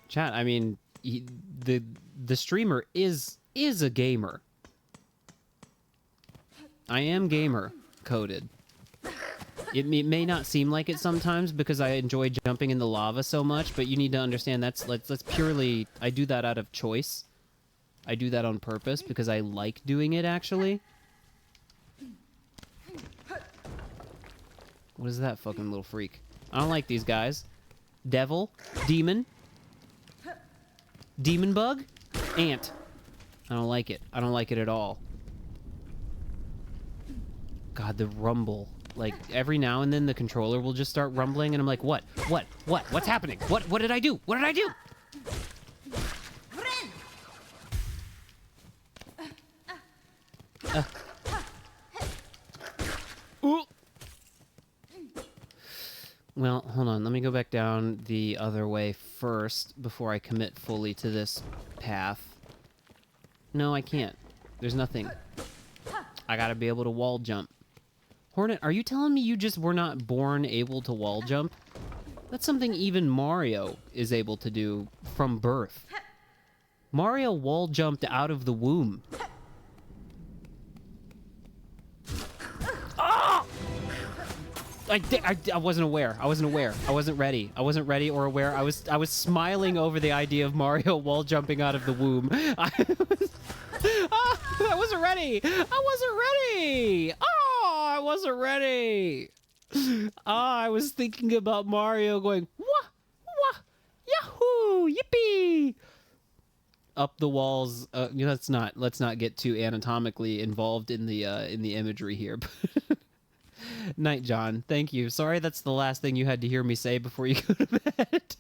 Chat, I mean, the streamer is a gamer. I am gamer coded. It may not seem like it sometimes because I enjoy jumping in the lava so much, but you need to understand that's purely, I do that out of choice. I do that on purpose because I like doing it, actually. What is that fucking little freak? I don't like these guys. Devil, demon, demon bug, ant. I don't like it. I don't like it at all. God, the rumble. Like, every now and then the controller will just start rumbling, and I'm like, what? What's happening? What did I do? What did I do? Ooh. Well, hold on. Let me go back down the other way first before I commit fully to this path. No, I can't. There's nothing. I gotta be able to wall jump. Hornet, are you telling me you just were not born able to wall jump? That's something even Mario is able to do from birth. Mario wall jumped out of the womb. Oh! I wasn't aware. I wasn't aware. I wasn't ready. I wasn't ready or aware. I was smiling over the idea of Mario wall jumping out of the womb. I wasn't ready. I wasn't ready. Oh, I wasn't ready. I was thinking about Mario going wah wah yahoo yippee up the walls. You know, let's not get too anatomically involved in the imagery here. Night, John. Thank you. Sorry, that's the last thing you had to hear me say before you go to bed.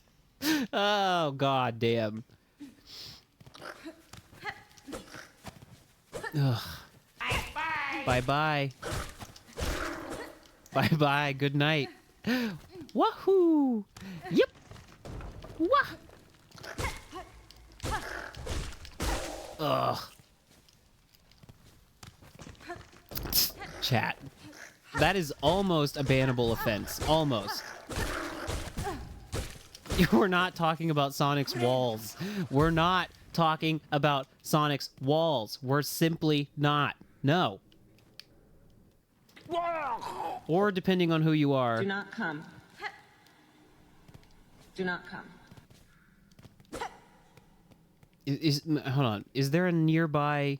Oh, god damn. Ugh. Bye-bye. Bye-bye. Good night. Wahoo! Yep! Wah! Ugh. Chat. That is almost a bannable offense. Almost. We're not talking about Sonic's walls. We're not talking about Sonic's walls. We're simply not. No. Or depending on who you are. Do not come. Do not come. Hold on. Is there a nearby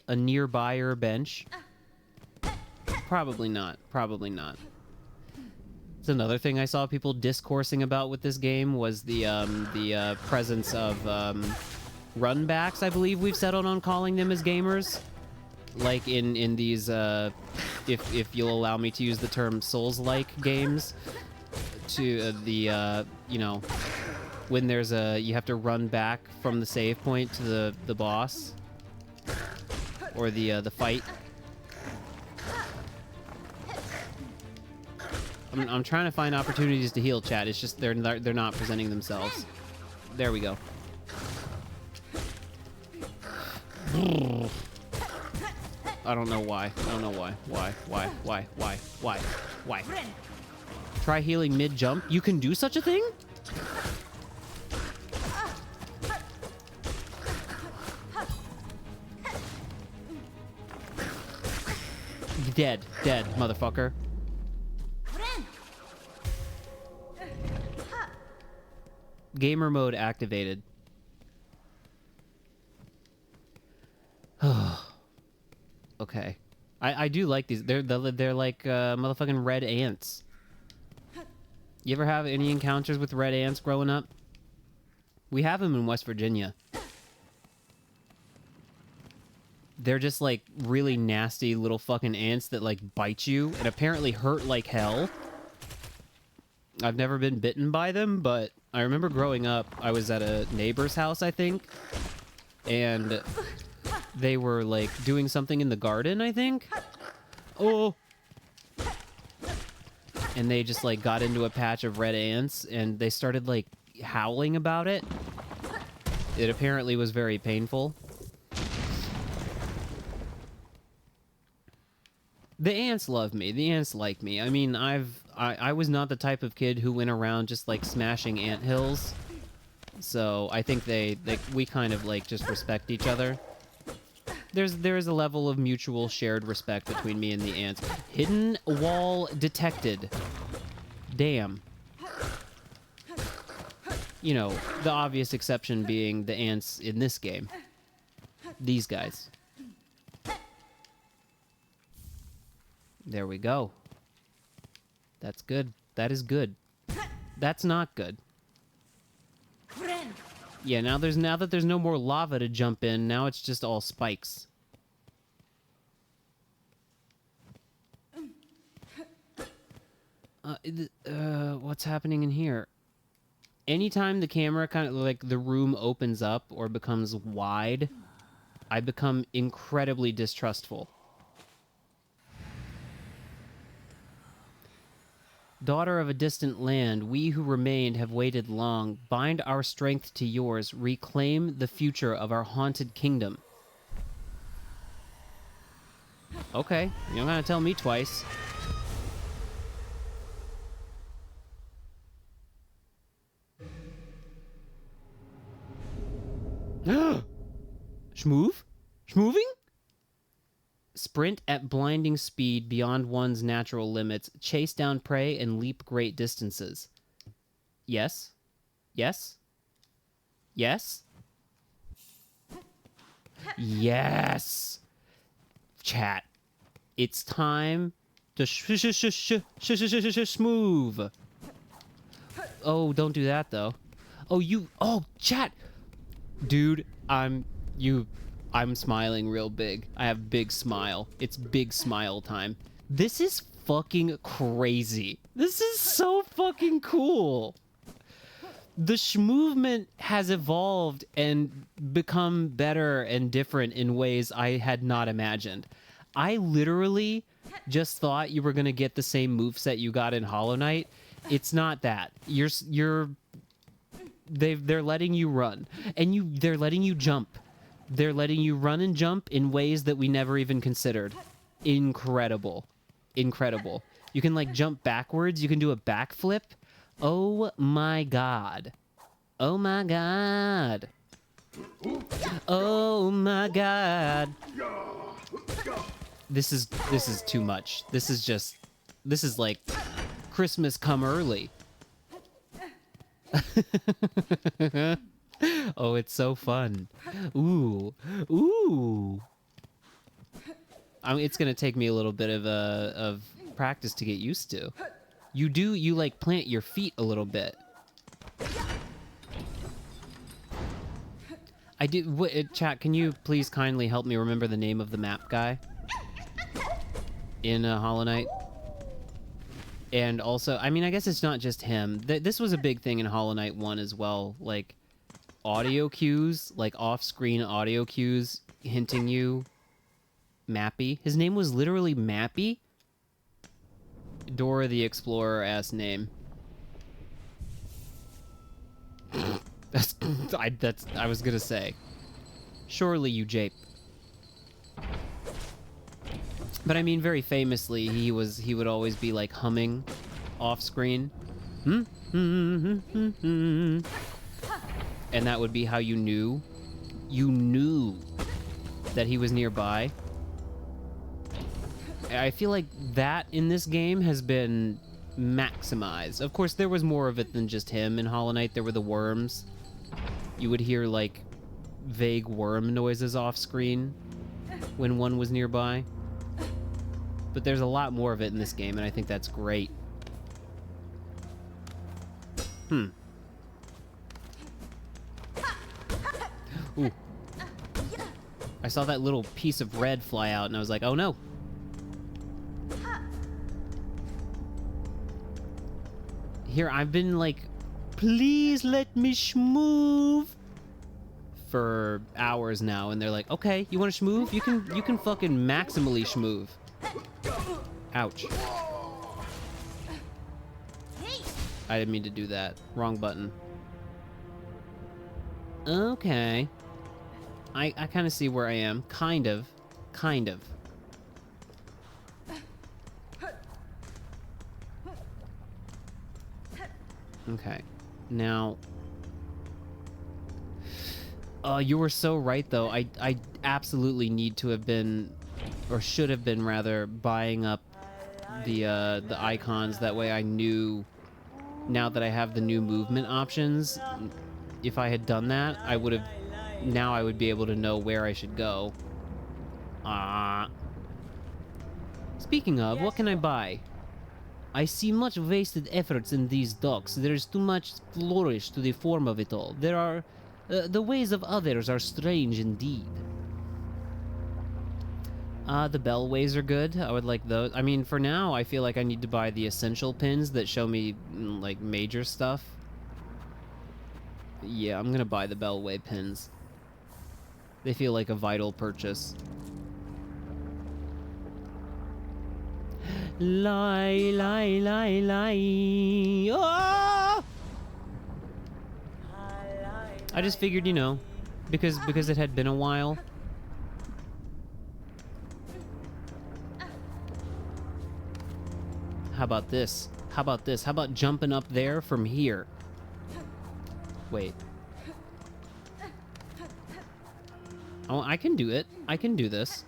bench? Probably not. Probably not. It's another thing I saw people discoursing about with this game was the presence of runbacks. I believe we've settled on calling them as gamers, like in these if you'll allow me to use the term Souls-like games, to you know, when there's you have to run back from the save point to the boss or the fight. I'm trying to find opportunities to heal, chat. It's just they're not presenting themselves. There we go. I don't know why. I don't know why. Why? Try healing mid-jump. You can do such a thing? Dead, motherfucker. Gamer mode activated. Okay. I do like these. They're like motherfucking red ants. You ever have any encounters with red ants growing up? We have them in West Virginia. They're just like really nasty little fucking ants that like bite you and apparently hurt like hell. I've never been bitten by them, but I remember growing up, I was at a neighbor's house, I think, and they were like doing something in the garden, I think. Oh. And they just like got into a patch of red ants and they started like howling about it. It apparently was very painful. The ants love me. The ants like me. I mean, I was not the type of kid who went around just like smashing anthills. So I think we kind of like just respect each other. There's a level of mutual shared respect between me and the ants. Hidden wall detected. Damn. You know, the obvious exception being the ants in this game. These guys. There we go. That's good. That is good. That's not good. Yeah, now that there's no more lava to jump in, now it's just all spikes. What's happening in here? Anytime the camera kind of like the room opens up or becomes wide, I become incredibly distrustful. Daughter of a distant land, we who remained have waited long. Bind our strength to yours. Reclaim the future of our haunted kingdom. Okay, you're not gonna tell me twice. Schmoove? Schmooving? Sprint at blinding speed beyond one's natural limits. Chase down prey and leap great distances. Yes? Yes? Yes? Yes! Chat. It's time to schmoove. Oh, don't do that, though. Oh, chat! Dude, I'm smiling real big. I have big smile. It's big smile time. This is fucking crazy. This is so fucking cool. The schmovement has evolved and become better and different in ways I had not imagined. I literally just thought you were gonna get the same moveset you got in Hollow Knight. It's not that. They're letting you run, and they're letting you jump. They're letting you run and jump in ways that we never even considered. Incredible. Incredible. You can, like, jump backwards. You can do a backflip. Oh, my God. Oh, my God. Oh, my God. This is too much. This is like Christmas come early. Oh, it's so fun. Ooh. I mean, it's gonna take me a little bit of practice to get used to. you like plant your feet a little bit. I did. Chat, can you please kindly help me remember the name of the map guy in Hollow Knight? And also, I mean, I guess it's not just him. This was a big thing in Hollow Knight 1 as well. Like, audio cues, like off-screen audio cues hinting you Mappy. His name was literally Mappy? Dora the Explorer-ass name. I was gonna say. Surely you jape. But I mean, very famously, he would always be like humming off screen. And that would be how you knew that he was nearby. I feel like that in this game has been maximized. Of course, there was more of it than just him. In Hollow Knight, there were the worms. You would hear like vague worm noises off screen when one was nearby. But there's a lot more of it in this game, and I think that's great. Ooh. I saw that little piece of red fly out, and I was like, oh no. Here, I've been like, please let me shmove for hours now, and they're like, okay, you want to shmove? You can fucking maximally shmove. Ouch. I didn't mean to do that. Wrong button. Okay. I kind of see where I am. Kind of. Okay. Now... you were so right, though. I absolutely need to have been, or should have been, rather, buying up the icons. That way I knew, now that I have the new movement options, if I had done that, I would have... Now I would be able to know where I should go. Speaking of, what can I buy? I see much wasted efforts in these docks. There is too much flourish to the form of it all. There are... the ways of others are strange indeed. The bellways are good. I would like those. I mean, for now, I feel like I need to buy the essential pins that show me, like, major stuff. Yeah, I'm gonna buy the bellway pins. They feel like a vital purchase. Lie, lie, lie, lie. Oh! I just figured, you know, because it had been a while. How about this? How about this? How about jumping up there from here? Wait. Oh, I can do it. I can do this.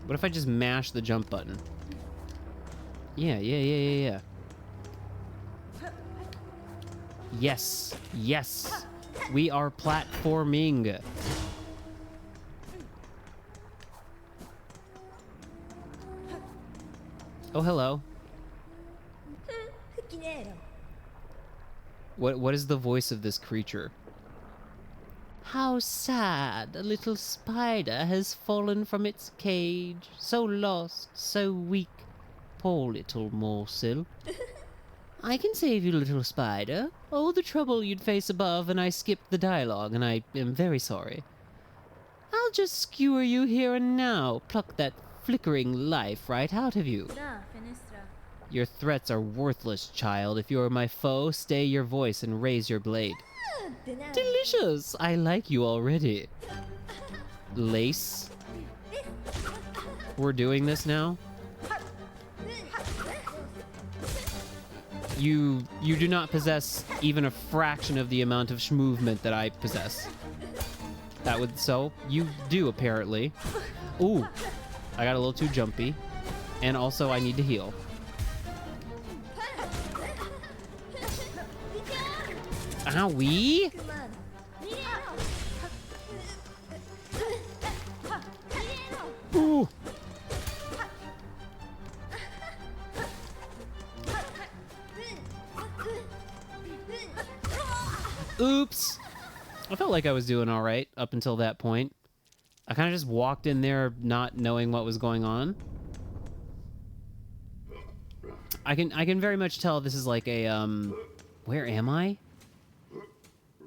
What if I just mash the jump button? Yeah. Yes. Yes. We are platforming. Oh, hello. What is the voice of this creature? How sad, a little spider has fallen from its cage. So lost, so weak. Poor little morsel. I can save you, little spider. Oh, the trouble you'd face above, and I skipped the dialogue, and I am very sorry. I'll just skewer you here and now, pluck that flickering life right out of you. Your threats are worthless, child. If you are my foe, stay your voice and raise your blade. Delicious! I like you already. Lace. We're doing this now? You do not possess even a fraction of the amount of movement that I possess. That would... So, you do, apparently. Ooh. I got a little too jumpy. And also, I need to heal. Owie! Ooh! Oops. I felt like I was doing all right up until that point. I kind of just walked in there not knowing what was going on. I can very much tell this is like a, where am I?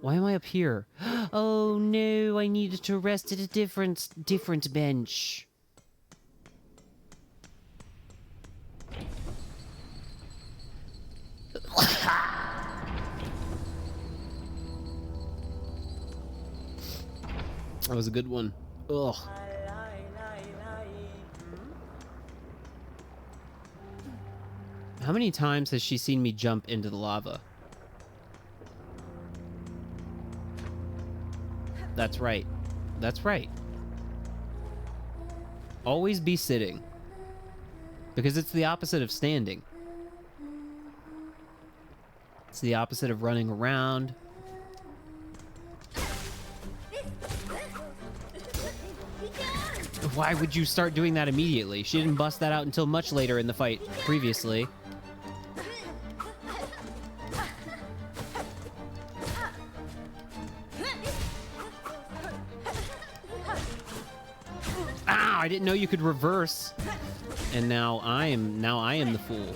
Why am I up here? Oh no, I needed to rest at a different bench. That was a good one. Ugh. How many times has she seen me jump into the lava? That's right. That's right. Always be sitting. Because it's the opposite of standing. It's the opposite of running around. Why would you start doing that immediately? She didn't bust that out until much later in the fight previously. Ah, I didn't know you could reverse. And now I am the fool.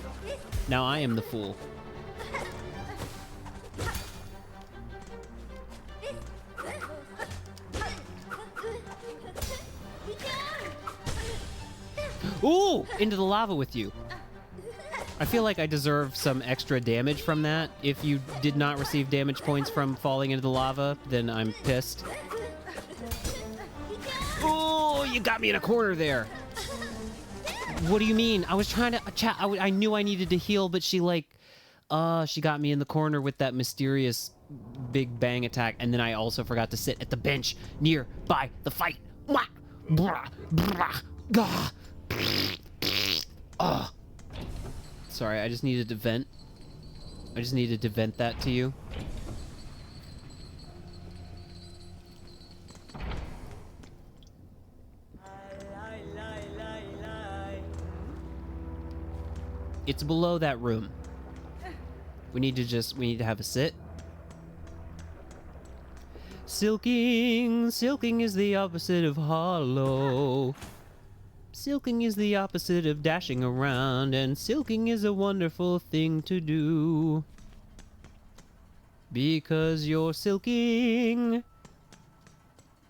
Now I am the fool. Ooh! Into the lava with you. I feel like I deserve some extra damage from that. If you did not receive damage points from falling into the lava, then I'm pissed. Oh, you got me in a corner there. What do you mean? I was trying to chat. I knew I needed to heal, but she she got me in the corner with that mysterious big bang attack, and then I also forgot to sit at the bench nearby the fight. Mwah! Brah! Brah! Gah! Oh. Sorry, I just needed to vent. I just needed to vent that to you. It's below that room. We need to have a sit. Silking is the opposite of hollow. Silking is the opposite of dashing around, and silking is a wonderful thing to do. Because you're silking.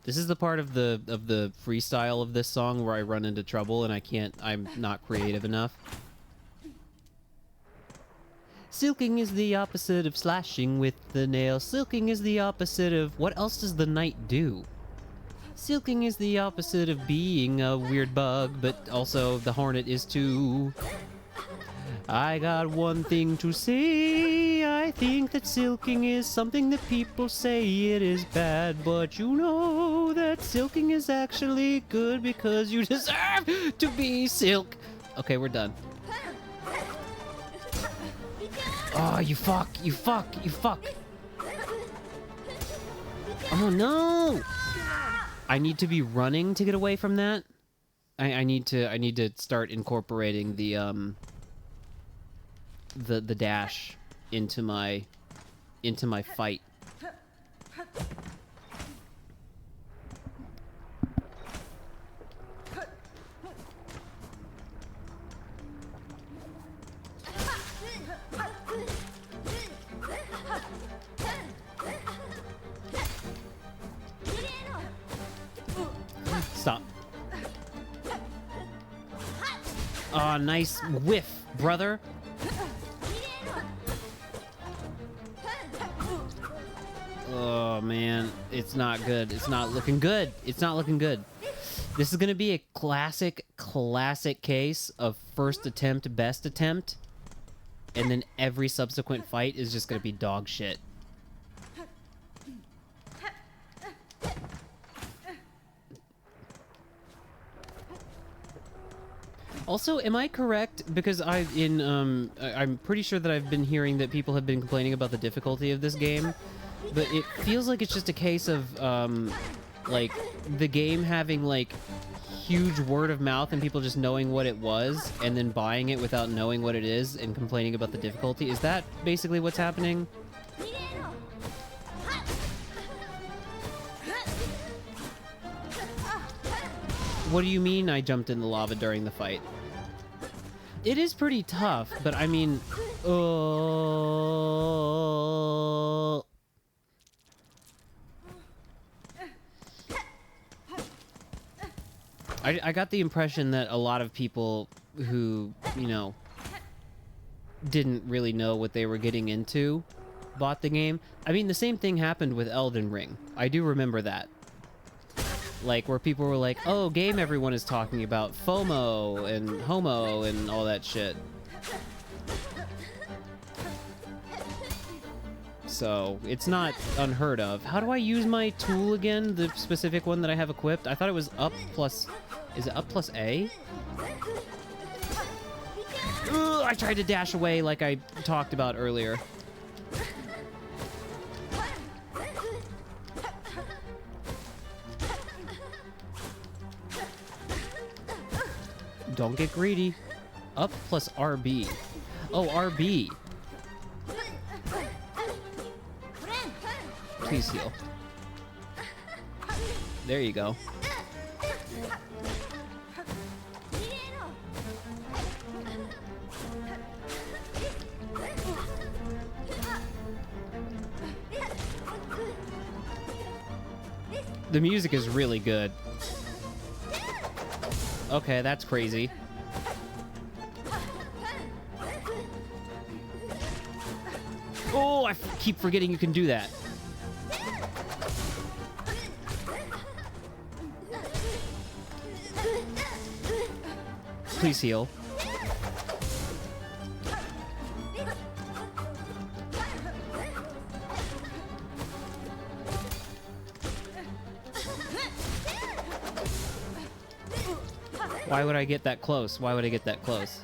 This is the part of the freestyle of this song where I run into trouble and I'm not creative enough. Silking is the opposite of slashing with the nail. Silking is the opposite of... What else does the knight do? Silking is the opposite of being a weird bug, but also the hornet is too. I got one thing to say. I think that silking is something that people say it is bad, but you know that silking is actually good because you deserve to be silk. Okay, we're done. Oh, you fuck, you fuck, you fuck. Oh no! I need to be running to get away from that. I need to start incorporating the dash into my fight. Stop. Oh, nice whiff, brother. Oh, man. It's not good. It's not looking good. It's not looking good. This is going to be a classic case of first attempt, best attempt. And then every subsequent fight is just going to be dog shit. Also, am I correct? Because I'm pretty sure that I've been hearing that people have been complaining about the difficulty of this game, but it feels like it's just a case of, like, the game having, like, huge word of mouth and people just knowing what it was and then buying it without knowing what it is and complaining about the difficulty. Is that basically what's happening? What do you mean I jumped in the lava during the fight? It is pretty tough, but I mean... I got the impression that a lot of people who, you know, didn't really know what they were getting into bought the game. I mean, the same thing happened with Elden Ring. I do remember that. Like, where people were like, oh, game everyone is talking about, FOMO and homo and all that shit. So, it's not unheard of. How do I use my tool again? The specific one that I have equipped? I thought it was up plus... Is it up plus A? Ugh, I tried to dash away like I talked about earlier. Don't get greedy. Up plus RB. Oh, RB. Please heal. There you go. The music is really good. Okay, that's crazy. Oh, I keep forgetting you can do that. Please heal. Why would I get that close? Why would I get that close?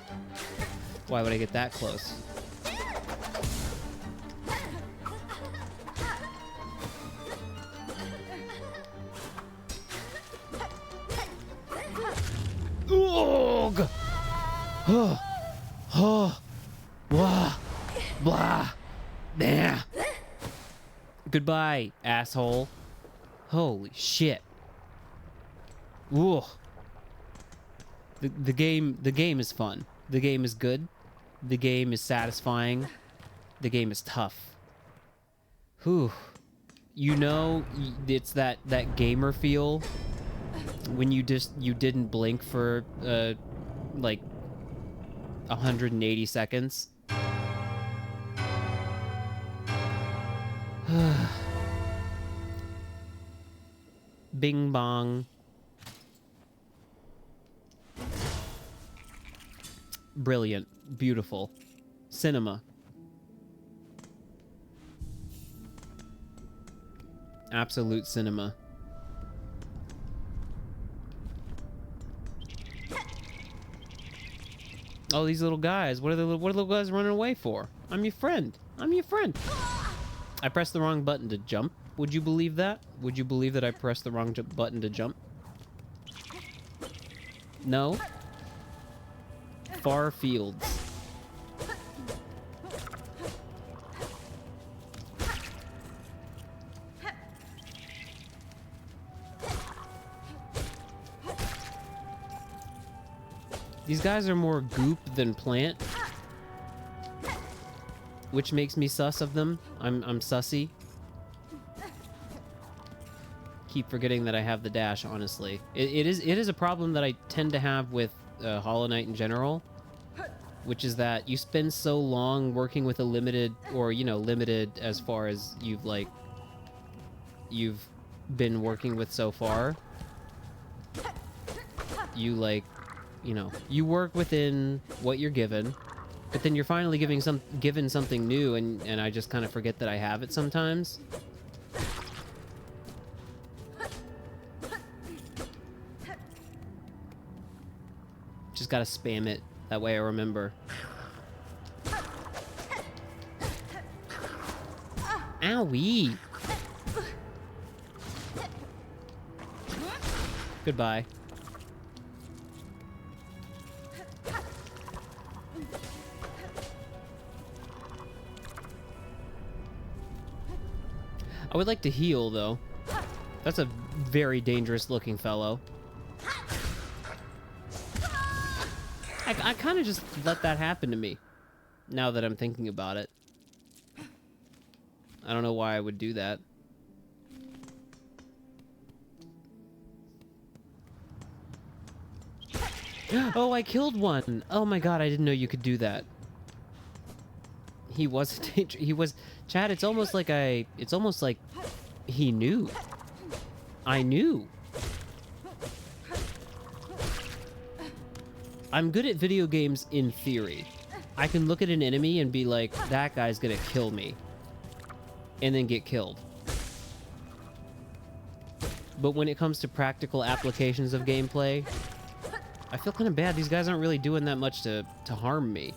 Why would I get that close? Ugh! Oh, oh, blah, blah, nah. Goodbye, asshole. Holy shit. Ugh. The game is fun. The game is good. The game is satisfying. The game is tough. Whew. You know, it's that gamer feel when you didn't blink for like 180 seconds. Bing bong. Brilliant. Beautiful. Cinema. Absolute cinema. Oh, these little guys. What are the little guys running away for? I'm your friend. I'm your friend. I pressed the wrong button to jump. Would you believe that? Would you believe that I pressed the wrong button to jump? No? Far fields. These guys are more goop than plant, which makes me sus of them. I'm sussy. Keep forgetting that I have the dash, honestly. It is a problem that I tend to have with Hollow Knight in general, which is that you spend so long working with a limited, or, you know, limited as far as you've been working with so far. You, like, you know, you work within what you're given, but then you're finally given something new, and I just kind of forget that I have it sometimes. Just gotta spam it. That way I remember. Owie! Goodbye. I would like to heal, though. That's a very dangerous looking fellow. I kind of just let that happen to me, now that I'm thinking about it. I don't know why I would do that. Oh, I killed one! Oh my god, I didn't know you could do that. He was a danger. He was... Chad, it's almost like It's almost like he knew. I knew. I'm good at video games in theory. I can look at an enemy and be like, that guy's gonna kill me. And then get killed. But when it comes to practical applications of gameplay, I feel kind of bad. These guys aren't really doing that much to harm me.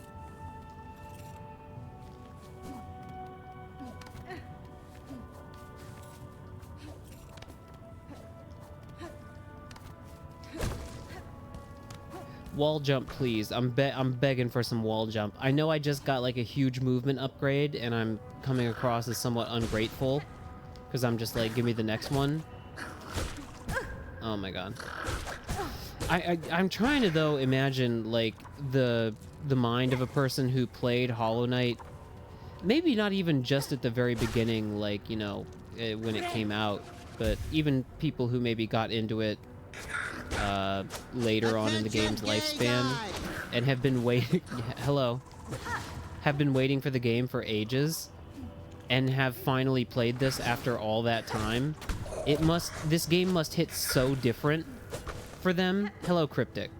Wall jump, please. I'm begging for some wall jump. I know I just got like a huge movement upgrade, and I'm coming across as somewhat ungrateful, because I'm just like, give me the next one. Oh my god. I'm trying to though imagine like the mind of a person who played Hollow Knight, maybe not even just at the very beginning, like, you know, when it came out, but even people who maybe got into it later on in the game's lifespan and have been waiting have been waiting for the game for ages and have finally played this after all that time. This game must hit so different for them. Hello, Cryptic.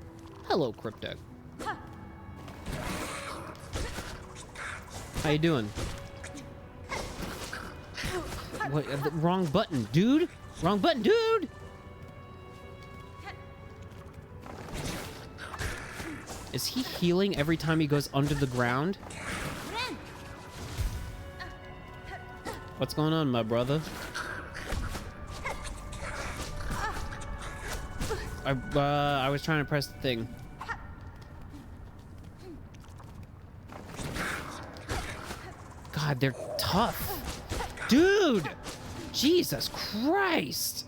Hello, Cryptic. How you doing? What? Wrong button, dude. Wrong button, dude. Is he healing every time he goes under the ground? What's going on, my brother? I was trying to press the thing. God, they're tough. Dude! Jesus Christ!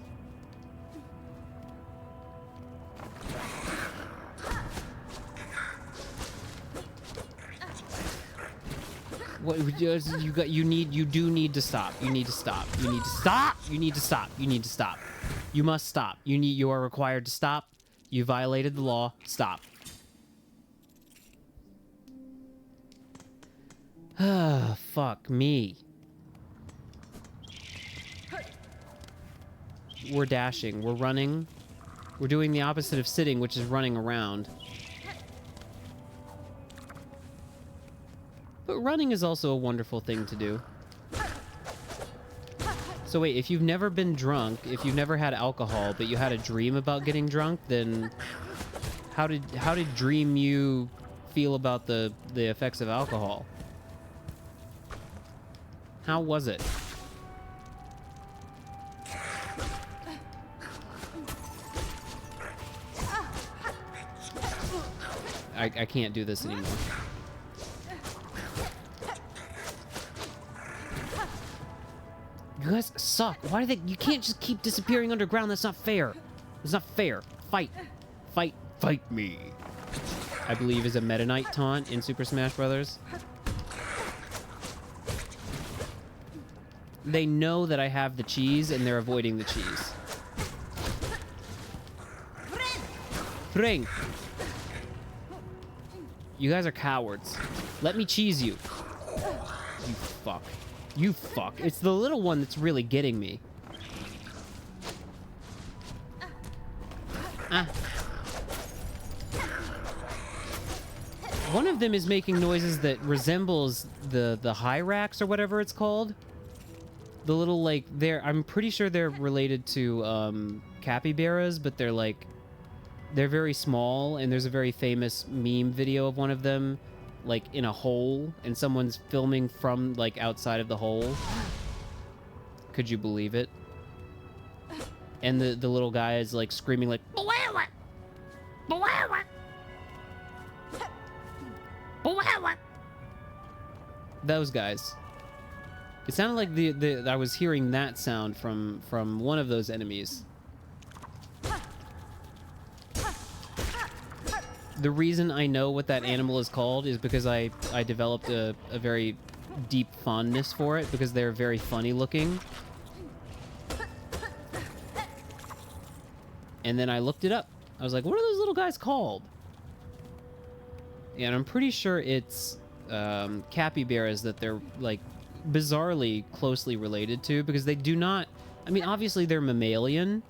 What you do need to stop. You need to stop. You need to stop. You need to stop. You need to stop. You must stop. You are required to stop. You violated the law. Stop. Ah, fuck me. We're dashing. We're running. We're doing the opposite of sitting, which is running around. But running is also a wonderful thing to do. So wait, if you've never been drunk, if you've never had alcohol, but you had a dream about getting drunk, then how did dream you feel about the effects of alcohol? How was it? I can't do this anymore. You guys suck. Why do they... You can't just keep disappearing underground. That's not fair. It's not fair. Fight. Fight. Fight me. I believe is a Meta Knight taunt in Super Smash Bros. They know that I have the cheese, and they're avoiding the cheese. Ring. You guys are cowards. Let me cheese you. You fuck. You fuck. It's the little one that's really getting me. Ah. One of them is making noises that resembles the Hyrax or whatever it's called. The little, like, I'm pretty sure they're related to capybaras, but they're very small, and there's a very famous meme video of one of them, like, in a hole, and someone's filming from, like, outside of the hole. Could you believe it? And the little guy is, like, screaming, like, "Bawawa! Bawawa! Bawawa!" Those guys. It sounded like I was hearing that sound from one of those enemies. The reason I know what that animal is called is because I developed a very deep fondness for it because they're very funny looking. And then I looked it up. I was like, what are those little guys called? And I'm pretty sure it's capybaras that they're, like, bizarrely closely related to because they do not... I mean, obviously they're mammalian,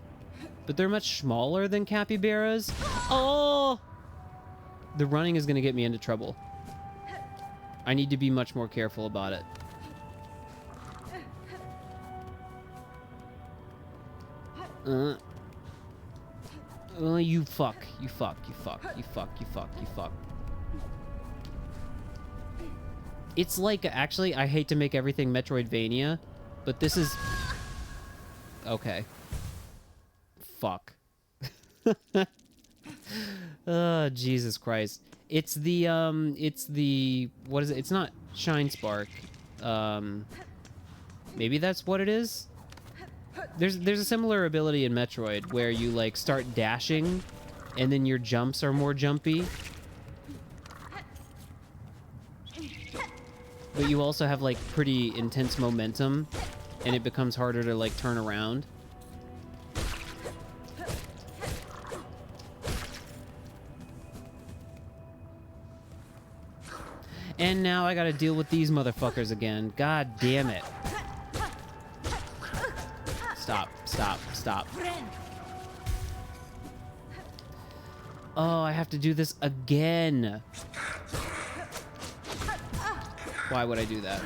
but they're much smaller than capybaras. Oh! The running is going to get me into trouble. I need to be much more careful about it. Oh, you fuck. You fuck. You fuck. You fuck. You fuck. You fuck. It's like, actually, I hate to make everything Metroidvania, but this is... Okay. Fuck. Oh, Jesus Christ. It's the, what is it? It's not Shine Spark. Maybe that's what it is? There's a similar ability in Metroid where you, like, start dashing, and then your jumps are more jumpy. But you also have, like, pretty intense momentum, and it becomes harder to, like, turn around. And now I gotta deal with these motherfuckers again. God damn it. Stop, stop, stop. Oh, I have to do this again. Why would I do that?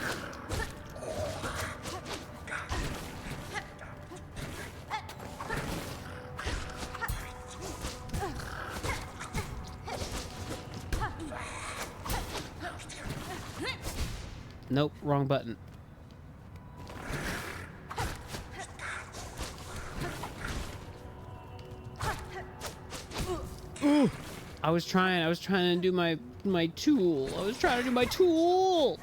Nope, wrong button. Ooh, I was trying to do my tool. I was trying to do my tool.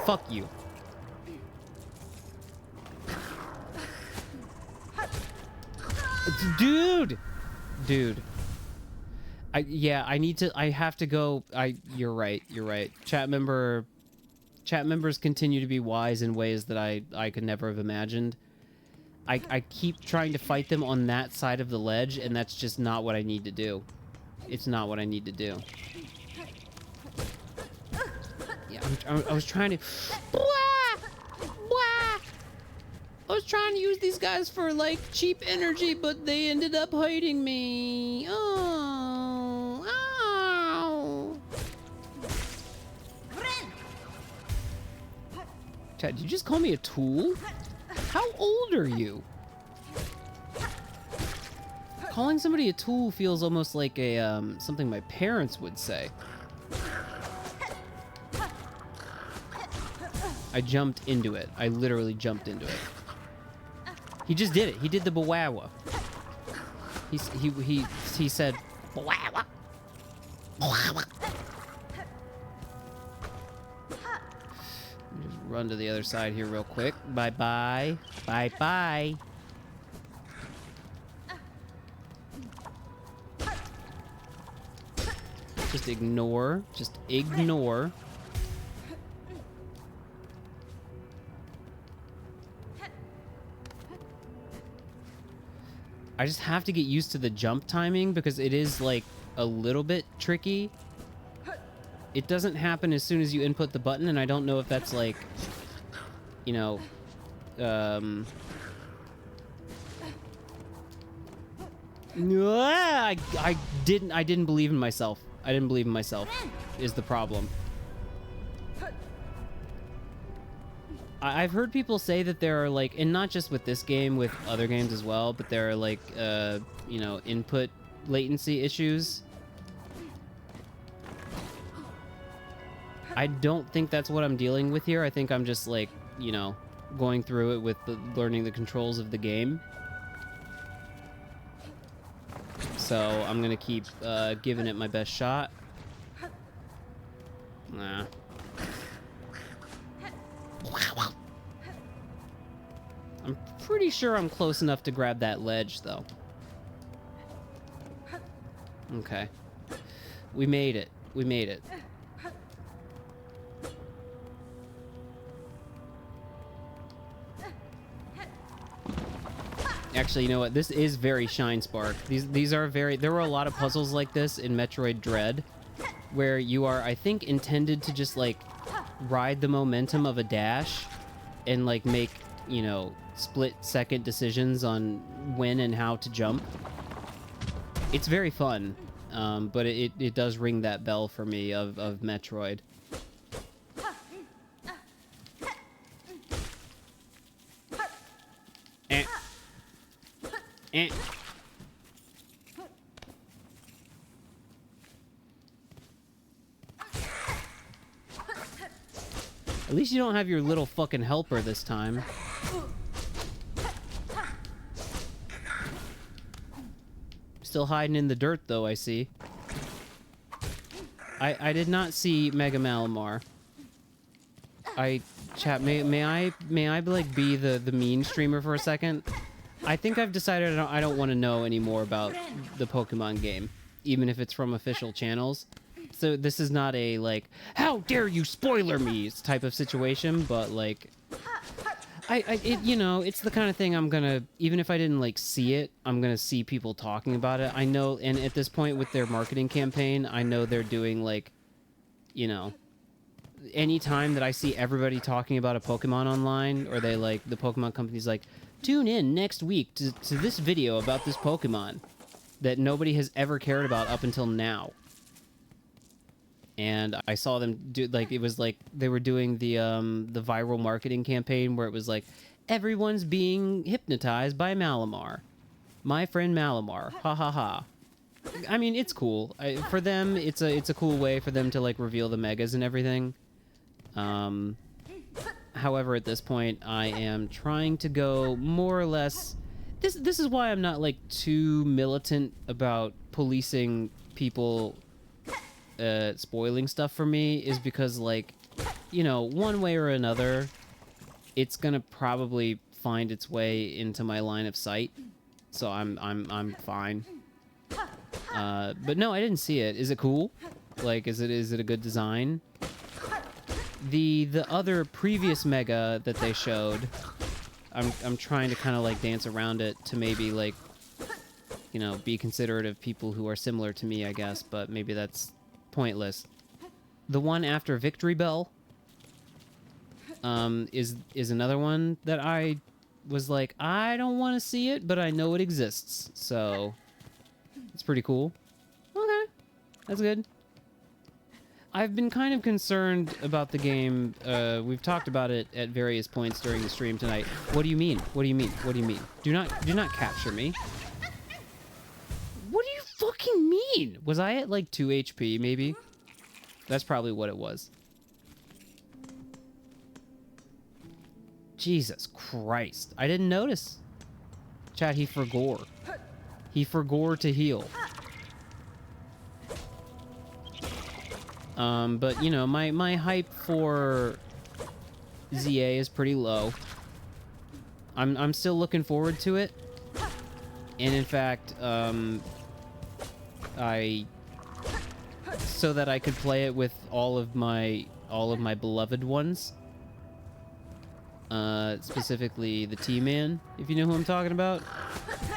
Fuck you. Dude. I have to go. You're right. Chat members continue to be wise in ways that I could never have imagined. I keep trying to fight them on that side of the ledge, and that's just not what I need to do. It's not what I need to do. Yeah, I was trying to... I was trying to use these guys for, like, cheap energy, but they ended up hurting me. Oh. Ow. Chad, did you just call me a tool? How old are you? Calling somebody a tool feels almost like a, something my parents would say. I jumped into it. I literally jumped into it. He just did it. He did the bawawa. He said bawawa. Bawawa. Just run to the other side here real quick. Bye bye. Bye bye. Just ignore. Just ignore. I just have to get used to the jump timing because it is, like, a little bit tricky. It doesn't happen as soon as you input the button, and I don't know if that's, like, you know, I didn't believe in myself. I didn't believe in myself is the problem. I've heard people say that there are, like, and not just with this game, with other games as well, but there are, like, you know, input latency issues. I don't think that's what I'm dealing with here. I think I'm just, like, you know, going through it with learning the controls of the game. So I'm gonna keep giving it my best shot. Nah. I'm pretty sure I'm close enough to grab that ledge, though. Okay. We made it. We made it. Actually, you know what? This is very Shine Spark. These are very... There were a lot of puzzles like this in Metroid Dread, where you are, I think, intended to just, like, ride the momentum of a dash and, like, make, you know, split-second decisions on when and how to jump. It's very fun, but it does ring that bell for me of Metroid. Eh. Eh. At least you don't have your little fucking helper this time. Still hiding in the dirt, though, I see. I did not see Mega Malamar. Chat, may I like be the mean streamer for a second? I think I've decided I don't want to know anymore about the Pokemon game, even if it's from official channels. So this is not a, like, how dare you spoiler me type of situation, but, like, you know, it's the kind of thing I'm gonna, even if I didn't, like, see it, I'm gonna see people talking about it. I know, and at this point with their marketing campaign, I know they're doing, like, you know, anytime that I see everybody talking about a Pokemon online, or they, like, the Pokemon company's like, tune in next week to this video about this Pokemon that nobody has ever cared about up until now. And I saw them do, like, it was like they were doing the viral marketing campaign where it was like, everyone's being hypnotized by Malamar. My friend Malamar. Ha ha ha. I mean, it's cool. For them, it's a cool way for them to, like, reveal the megas and everything. However, at this point, I am trying to go more or less... This is why I'm not, like, too militant about policing people spoiling stuff for me, is because, like, you know, one way or another, it's gonna probably find its way into my line of sight. So I'm fine. But no, I didn't see it. Is it cool? Like, is it a good design? The other previous Mega that they showed, I'm trying to kind of, like, dance around it to maybe, like, you know, be considerate of people who are similar to me, I guess, but maybe that's pointless. The one after Victory Bell is another one that I was like, I don't want to see it, but I know it exists, so it's pretty cool. Okay, that's good. I've been kind of concerned about the game. We've talked about it at various points during the stream tonight. What do you mean? What do you mean? What do you mean? Do not capture me. What do you fucking mean? Was I at, like, 2 HP, maybe? That's probably what it was. Jesus Christ. I didn't notice. Chat, he forgore. He forgore to heal. But, you know, my hype for ZA is pretty low. I'm still looking forward to it. And in fact, so that I could play it with all of my beloved ones. Specifically the T-Man, if you know who I'm talking about.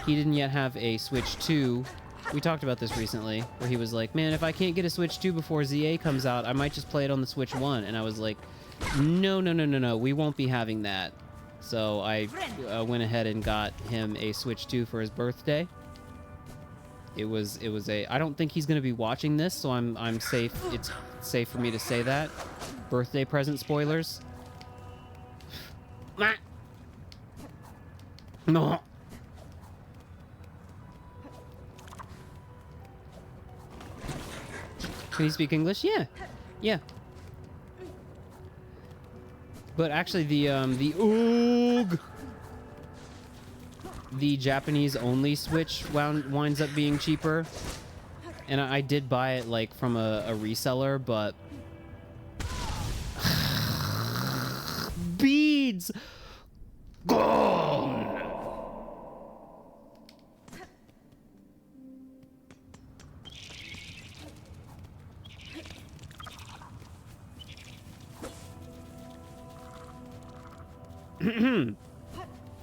He didn't yet have a Switch 2. We talked about this recently, where he was like, man, if I can't get a Switch 2 before ZA comes out, I might just play it on the Switch 1. And I was like, no, we won't be having that. So I went ahead and got him a Switch 2 for his birthday. It was a... I don't think he's going to be watching this, so I'm safe. It's safe for me to say that. Birthday present spoilers. No. Can you speak English? Yeah. Yeah. But actually the OOG, the Japanese only Switch winds up being cheaper. And I did buy it, like, from a reseller, but beads. Oh!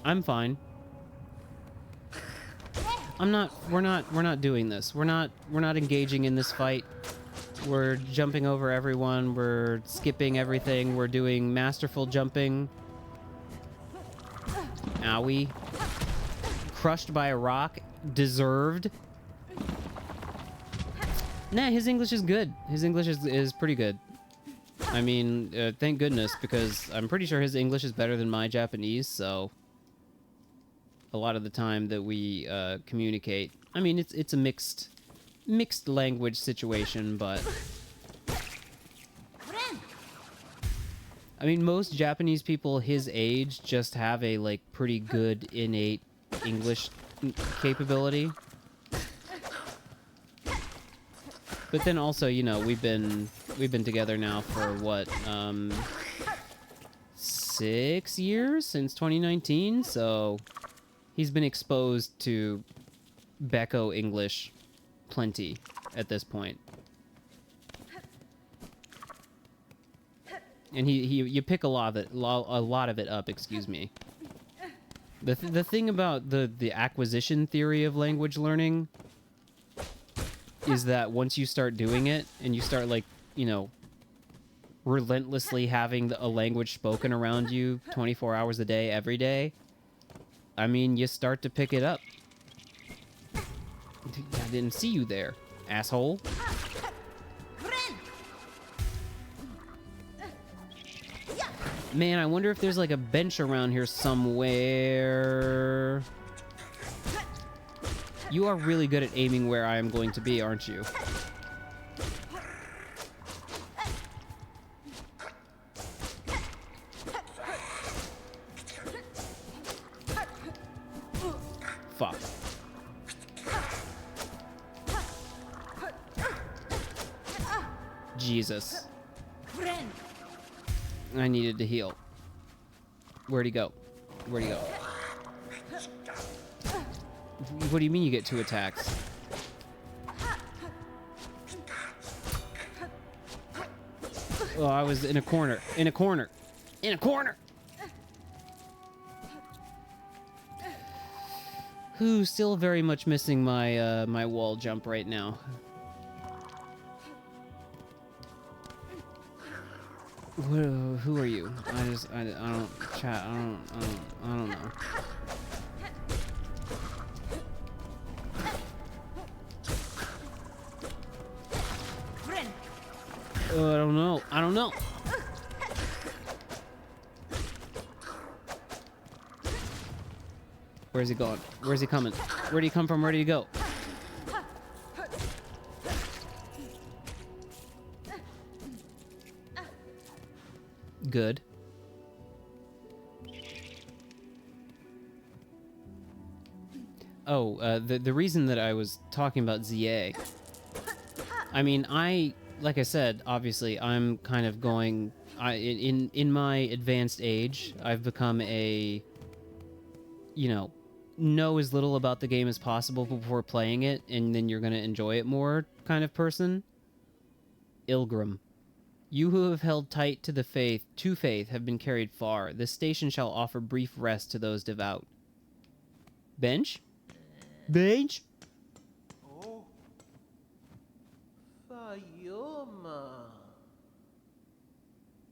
I'm fine. We're not doing this. We're not engaging in this fight. We're jumping over everyone. We're skipping everything. We're doing masterful jumping. Owie. Crushed by a rock. Deserved. Nah, his English is good. His English is pretty good. I mean, thank goodness, because I'm pretty sure his English is better than my Japanese, so a lot of the time that we communicate, I mean, it's a mixed language situation, but I mean, most Japanese people his age just have a like pretty good innate English capability. But then also, you know, we've been together now for what, 6 years since 2019, so he's been exposed to Becco English plenty at this point. And you pick a lot of it up, excuse me. The thing about the acquisition theory of language learning is that once you start doing it and you start, like, you know, relentlessly having a language spoken around you 24 hours a day, every day, I mean, you start to pick it up. I didn't see you there, asshole. Man, I wonder if there's like a bench around here somewhere. You are really good at aiming where I am going to be, aren't you? Fuck. Jesus. I needed to heal. Where'd he go? Where'd he go? What do you mean you get 2 attacks? Oh, I was in a corner. In a corner. In a corner! Who's still very much missing my my wall jump right now. Who are you? I don't chat. I don't know. Oh, I don't know. I don't know. Where's he going? Where's he coming? Where'd he come from? Where did he go? Good. Oh, the reason that I was talking about ZA, I mean, like I said, obviously, I'm kind of going, in my advanced age, I've become a, you know as little about the game as possible before playing it, and then you're going to enjoy it more kind of person. Ilgrim. You who have held tight to faith, have been carried far. This station shall offer brief rest to those devout. Bench? Bench? Oh. Fayoma.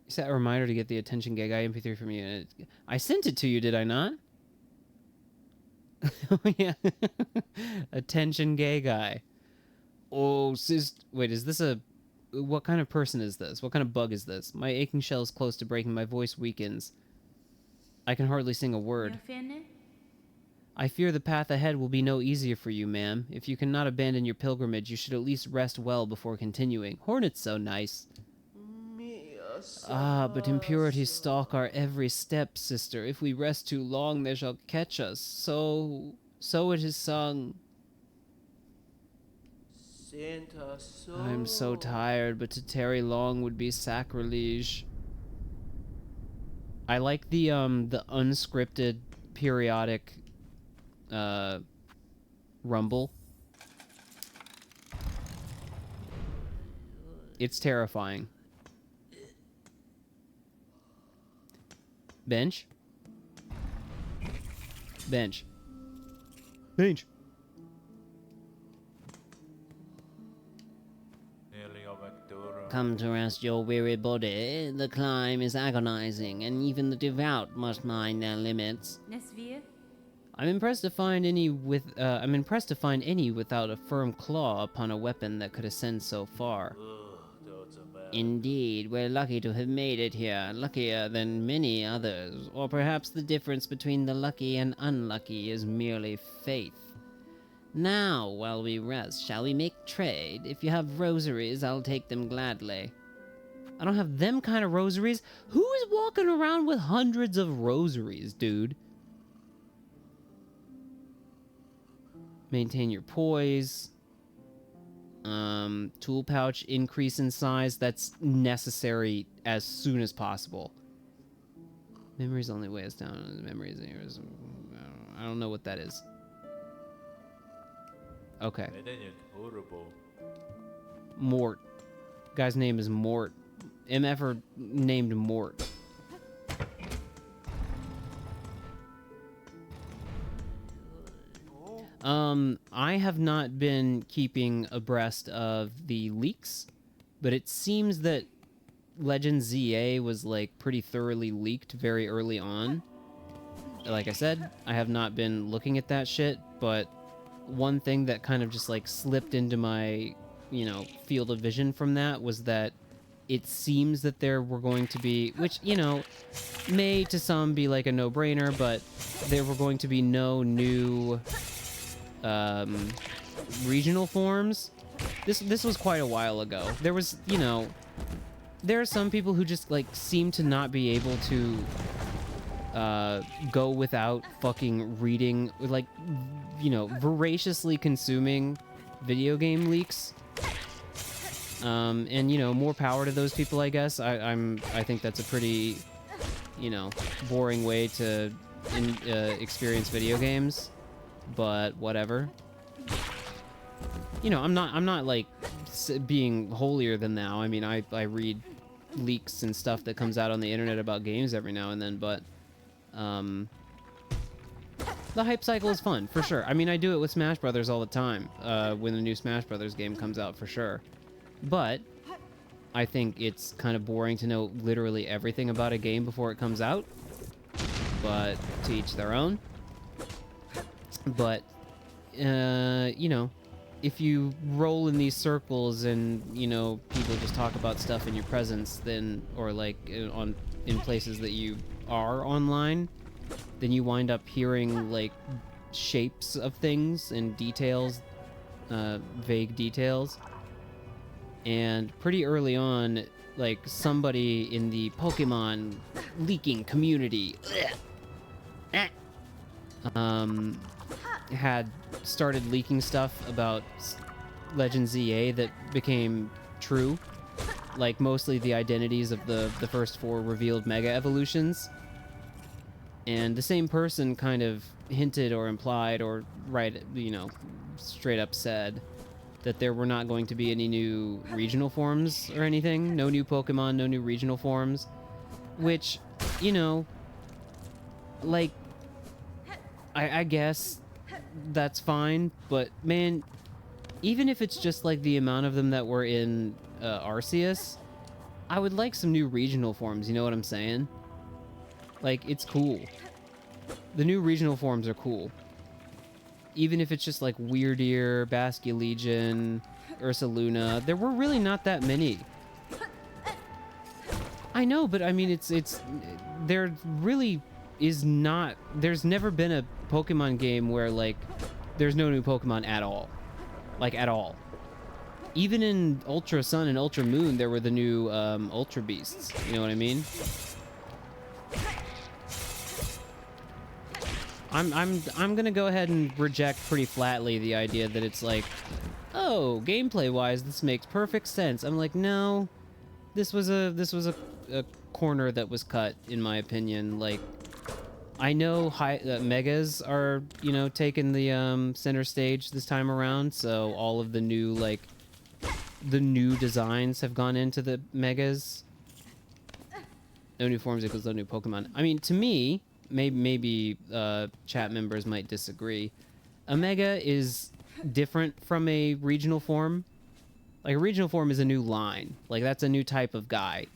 Set a reminder to get the Attention Gay Guy MP3 from you. I sent it to you, did I not? Oh, yeah. Attention Gay Guy. Oh, wait, is this a... What kind of person is this? What kind of bug is this? My aching shell is close to breaking. My voice weakens. I can hardly sing a word. I fear the path ahead will be no easier for you, ma'am. If you cannot abandon your pilgrimage, you should at least rest well before continuing. Hornet's so nice. Ah, but impurities stalk our every step, sister. If we rest too long, they shall catch us. So it is sung. I'm so tired, but to tarry long would be sacrilege. I like the unscripted periodic rumble. It's terrifying. Bench? Bench. Bench. Come to rest your weary body. The climb is agonizing, and even the devout must mind their limits. Nesvir? I'm impressed to find any without a firm claw upon a weapon that could ascend so far. Indeed, we're lucky to have made it here, luckier than many others. Or perhaps the difference between the lucky and unlucky is merely faith. Now, while we rest, shall we make trade? If you have rosaries, I'll take them gladly. I don't have them kind of rosaries. Who is walking around with hundreds of rosaries, dude? Maintain your poise. Tool pouch increase in size. That's necessary as soon as possible. Memories only weigh us down. Memories. I don't know what that is. Okay. Mort. Guy's name is Mort. MFer named Mort. I have not been keeping abreast of the leaks, but it seems that Legend ZA was like pretty thoroughly leaked very early on. Like I said, I have not been looking at that shit, but one thing that kind of just like slipped into my, you know, field of vision from that was that it seems that there were going to be, which, you know, may to some be like a no-brainer, but there were going to be no new regional forms. This was quite a while ago. There was, you know, there are some people who just like seem to not be able to go without fucking reading, like, you know, voraciously consuming video game leaks. And you know, more power to those people, I guess. I think that's a pretty, you know, boring way to experience video games, but whatever. You know, I'm not like being holier than thou. I mean, I read leaks and stuff that comes out on the internet about games every now and then, but the hype cycle is fun, for sure. I mean, I do it with Smash Brothers all the time, when the new Smash Brothers game comes out, for sure. But I think it's kind of boring to know literally everything about a game before it comes out. But to each their own. But, you know, if you roll in these circles and, you know, people just talk about stuff in your presence, then, or like in places that you are online, then you wind up hearing like shapes of things and details, vague details. And pretty early on, like, somebody in the Pokemon leaking community had started leaking stuff about Legend ZA that became true. Like, mostly the identities of the first 4 revealed Mega Evolutions. And the same person kind of hinted or implied or, you know, straight up said that there were not going to be any new regional forms or anything. No new Pokemon, no new regional forms. Which, you know, like, I guess that's fine, but man, even if it's just like the amount of them that were in Arceus, I would like some new regional forms, you know what I'm saying? Like, it's cool. The new regional forms are cool. Even if it's just like Weirdeer, Basculegion, Ursaluna, there were really not that many. I know, but I mean, there really is not, there's never been a Pokemon game where like, there's no new Pokemon at all. Like, at all. Even in Ultra Sun and Ultra Moon, there were the new Ultra Beasts, you know what I mean? I'm gonna go ahead and reject pretty flatly the idea that it's like, oh, gameplay-wise, this makes perfect sense. I'm like, no, this was a corner that was cut, in my opinion. Like, I know megas are, you know, taking the center stage this time around, so all of the new new designs have gone into the megas. No new forms equals no new Pokemon. I mean, to me, maybe chat members might disagree. A mega is different from a regional form. Like a regional form is a new line. Like that's a new type of guy.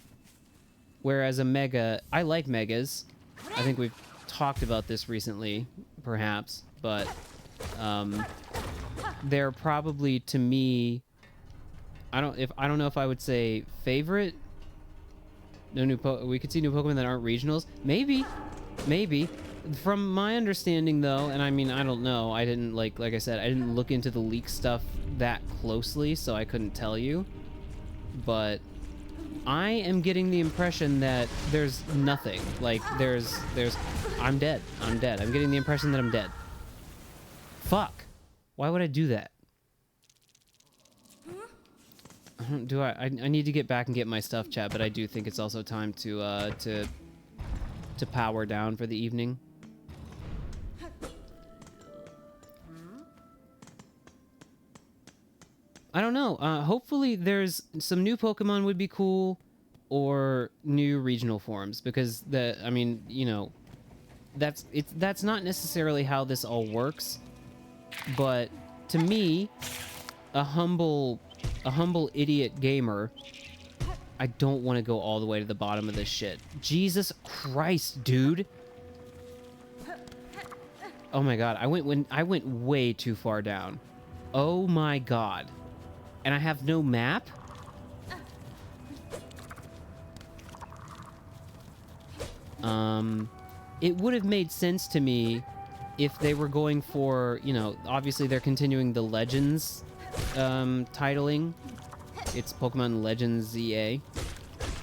Whereas a mega, I like megas. I think we've talked about this recently, perhaps, but they're probably to me. I don't know if I would say favorite. No new we could see new Pokemon that aren't regionals. Maybe. From my understanding, though, and I mean I don't know. I didn't like I said, I didn't look into the leak stuff that closely, so I couldn't tell you. But I am getting the impression that there's nothing. Like there's. I'm dead. I'm getting the impression that I'm dead. Fuck. Why would I do that? I need to get back and get my stuff, chat, but I do think it's also time to power down for the evening. I don't know. Hopefully there's some new Pokemon would be cool, or new regional forms, because I mean, you know, that's not necessarily how this all works, but to me, a humble idiot gamer, I don't want to go all the way to the bottom of this shit. Jesus Christ, dude. Oh my god, I went way too far down. Oh my god. And I have no map? It would have made sense to me if they were going for, you know, obviously they're continuing the Legends titling. It's Pokemon Legends ZA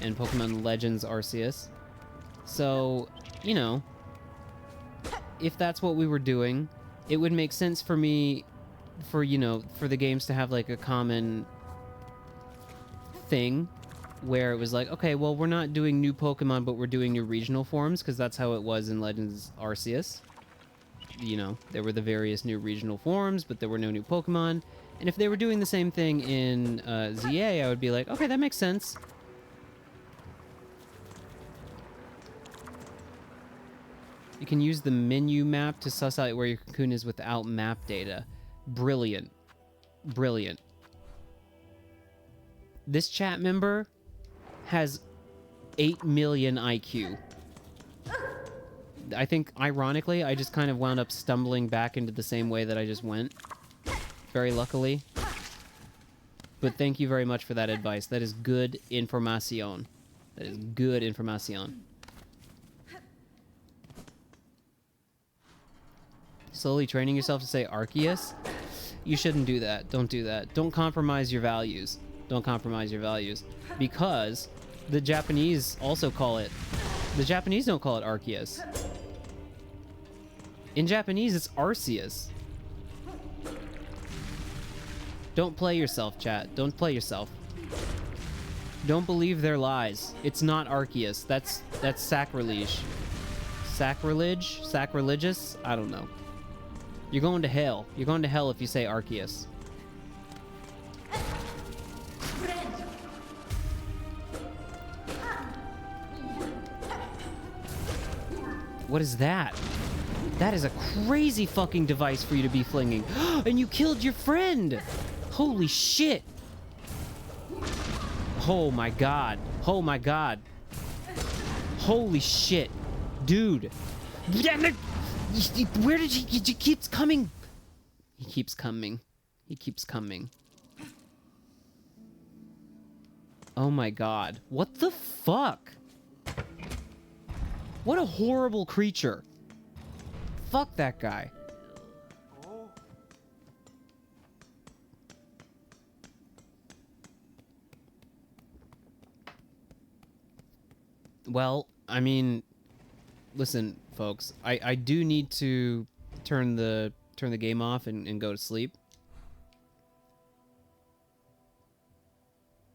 and Pokemon Legends Arceus. So, you know, if that's what we were doing, it would make sense for me for the games to have like a common thing where it was like, okay, well, we're not doing new Pokemon, but we're doing new regional forms, because that's how it was in Legends Arceus. You know, there were the various new regional forms, but there were no new Pokemon. And if they were doing the same thing in ZA, I would be like, okay, that makes sense. You can use the menu map to suss out where your cocoon is without map data. Brilliant. Brilliant. This chat member has 8 million IQ. I think, ironically, I just kind of wound up stumbling back into the same way that I just went. Very luckily. But thank you very much for that advice. That is good information. That is good information. Slowly training yourself to say Arceus? You shouldn't do that. Don't do that. Don't compromise your values. Don't compromise your values. Because the Japanese also call it... The Japanese don't call it Arceus. In Japanese, it's Arceus. Don't play yourself, chat. Don't play yourself. Don't believe their lies. It's not Arceus. That's sacrilege. Sacrilege? Sacrilegious? I don't know. You're going to hell. You're going to hell if you say Arceus. What is that? That is a crazy fucking device for you to be flinging. And you killed your friend! Holy shit! Oh my god. Oh my god. Holy shit. Dude. Where did he keeps coming? He keeps coming. He keeps coming. Oh my god. What the fuck? What a horrible creature. Fuck that guy. Well, I mean, listen, folks. I do need to turn the game off and go to sleep.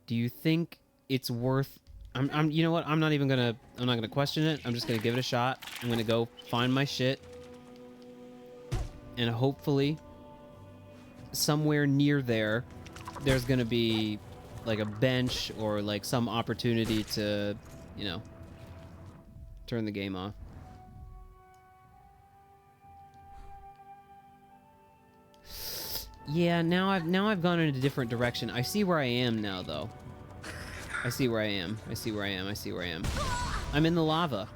Do you think it's worth... I'm you know what? I'm not gonna question it. I'm just gonna give it a shot. I'm gonna go find my shit. And hopefully somewhere near there's gonna be like a bench or like some opportunity to, you know, turn the game off. Yeah, now I've gone in a different direction. I see where I am now, though. I see where I am. I see where I am. I see where I am. I'm in the lava.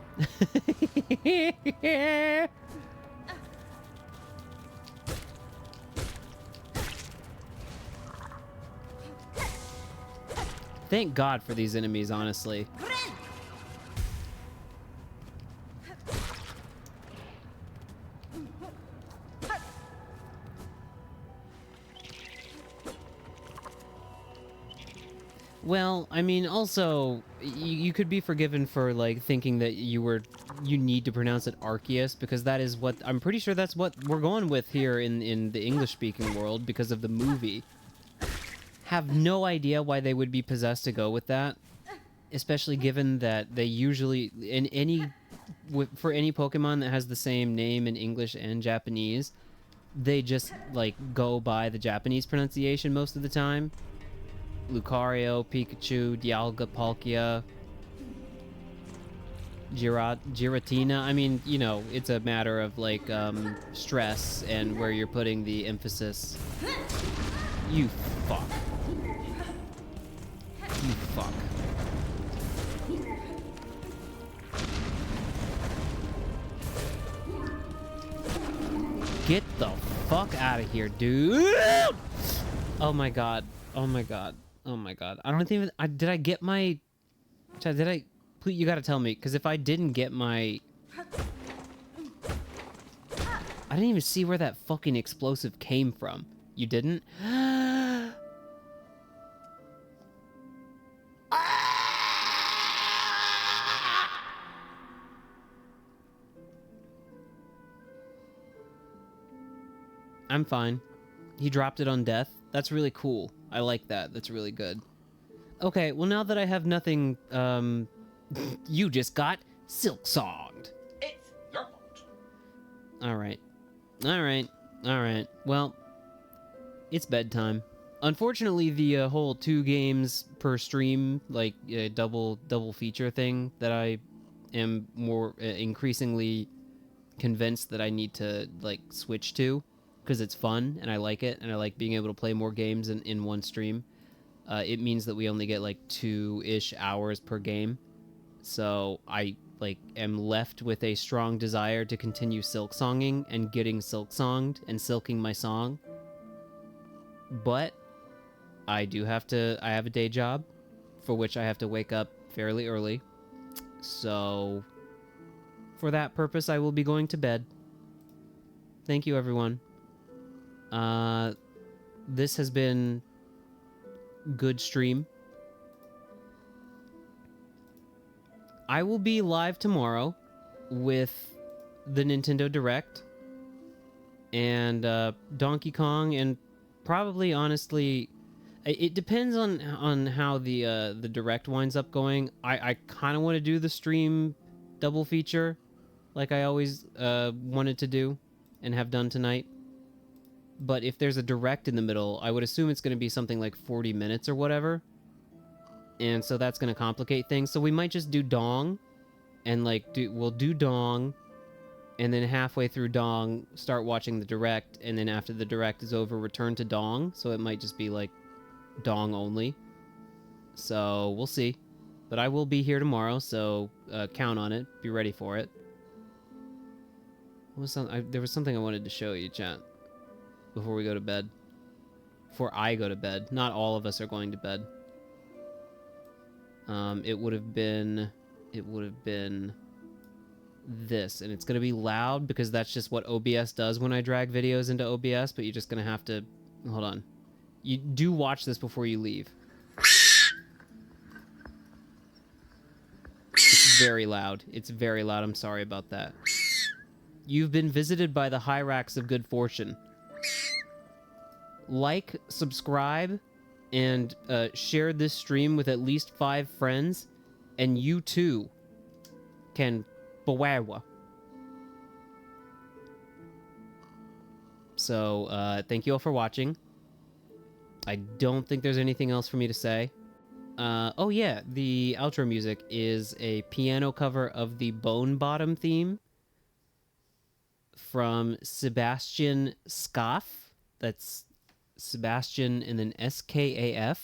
Thank God for these enemies, honestly. Well, I mean, also, you could be forgiven for, like, thinking that you need to pronounce it Arceus, because that is what, I'm pretty sure that's what we're going with here in the English-speaking world, because of the movie. Have no idea why they would be possessed to go with that, especially given that they usually, for any Pokemon that has the same name in English and Japanese, they just, like, go by the Japanese pronunciation most of the time. Lucario, Pikachu, Dialga, Palkia, Giratina. I mean, you know, it's a matter of, like, stress and where you're putting the emphasis. You fuck. You fuck. Get the fuck out of here, dude! Oh my god. Oh my god. Oh my god. I don't even... did I get my... Chad, did I... Please, you gotta tell me, because if I didn't get my... I didn't even see where that fucking explosive came from. You didn't? I'm fine. He dropped it on death. That's really cool. I like that. That's really good. Okay, well, now that I have nothing, you just got Silksonged. It's your fault. Alright. Alright. Alright. Well, it's bedtime. Unfortunately, the whole 2 games per stream, like, double feature thing that I am more increasingly convinced that I need to, like, switch to, because it's fun, and I like it, and I like being able to play more games in one stream. It means that we only get, like, 2-ish hours per game. So I, like, am left with a strong desire to continue silksonging and getting silksonged and silking my song. But I have a day job for which I have to wake up fairly early. So for that purpose, I will be going to bed. Thank you, everyone. This has been good stream. I will be live tomorrow with the Nintendo Direct and Donkey Kong, and probably, honestly, it depends on how the Direct winds up going. I kind of want to do the stream double feature like I always wanted to do and have done tonight. But if there's a Direct in the middle, I would assume it's going to be something like 40 minutes or whatever. And so that's going to complicate things. So we might just do Dong, and, like, we'll do Dong, and then halfway through Dong, start watching the Direct, and then after the Direct is over, return to Dong. So it might just be, like, Dong only. So we'll see. But I will be here tomorrow, so count on it. Be ready for it. There was something I wanted to show you, chat, before we go to bed. Before I go to bed. Not all of us are going to bed. It would have been this, and it's going to be loud because that's just what OBS does when I drag videos into OBS, but you're just going to have to... Hold on. You do watch this before you leave. It's very loud. It's very loud. I'm sorry about that. You've been visited by the Hyrax of good fortune. Like, subscribe, and share this stream with at least 5 friends, and you too can bawawa. So, thank you all for watching. I don't think there's anything else for me to say. Oh yeah, the outro music is a piano cover of the Bone Bottom theme from Sebastian Scaff. That's Sebastian and then SKAF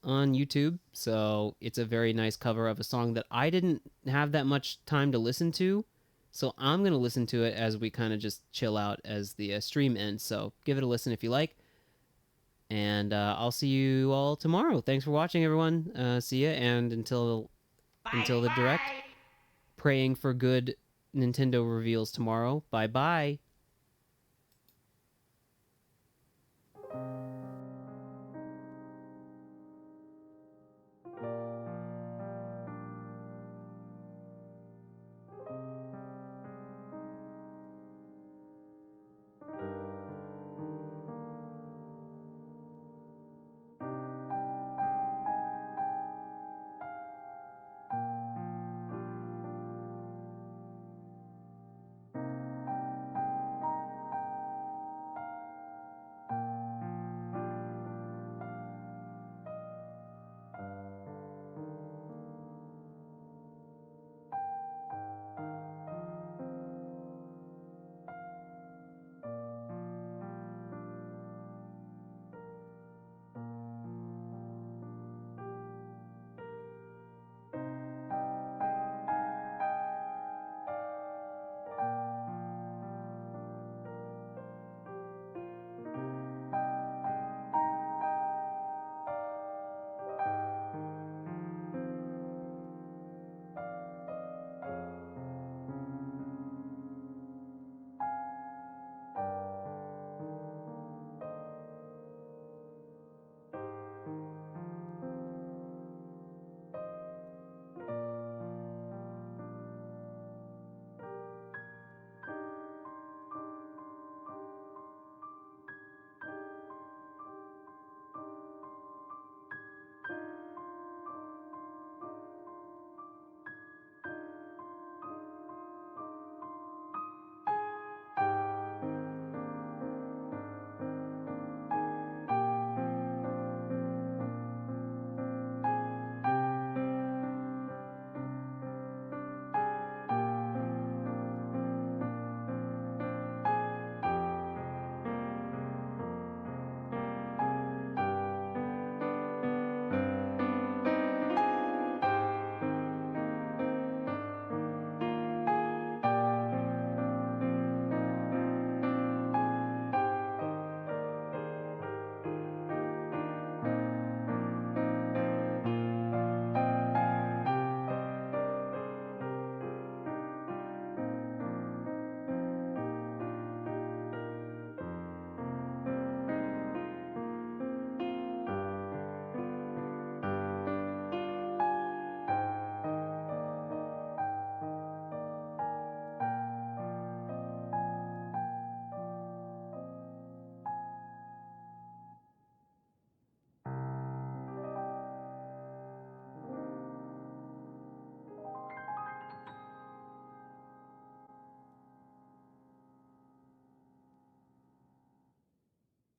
on YouTube. So it's a very nice cover of a song that I didn't have that much time to listen to. So I'm going to listen to it as we kind of just chill out as the stream ends. So give it a listen if you like. And I'll see you all tomorrow. Thanks for watching, everyone. See ya. And until the direct, praying for good Nintendo reveals tomorrow. Bye-bye.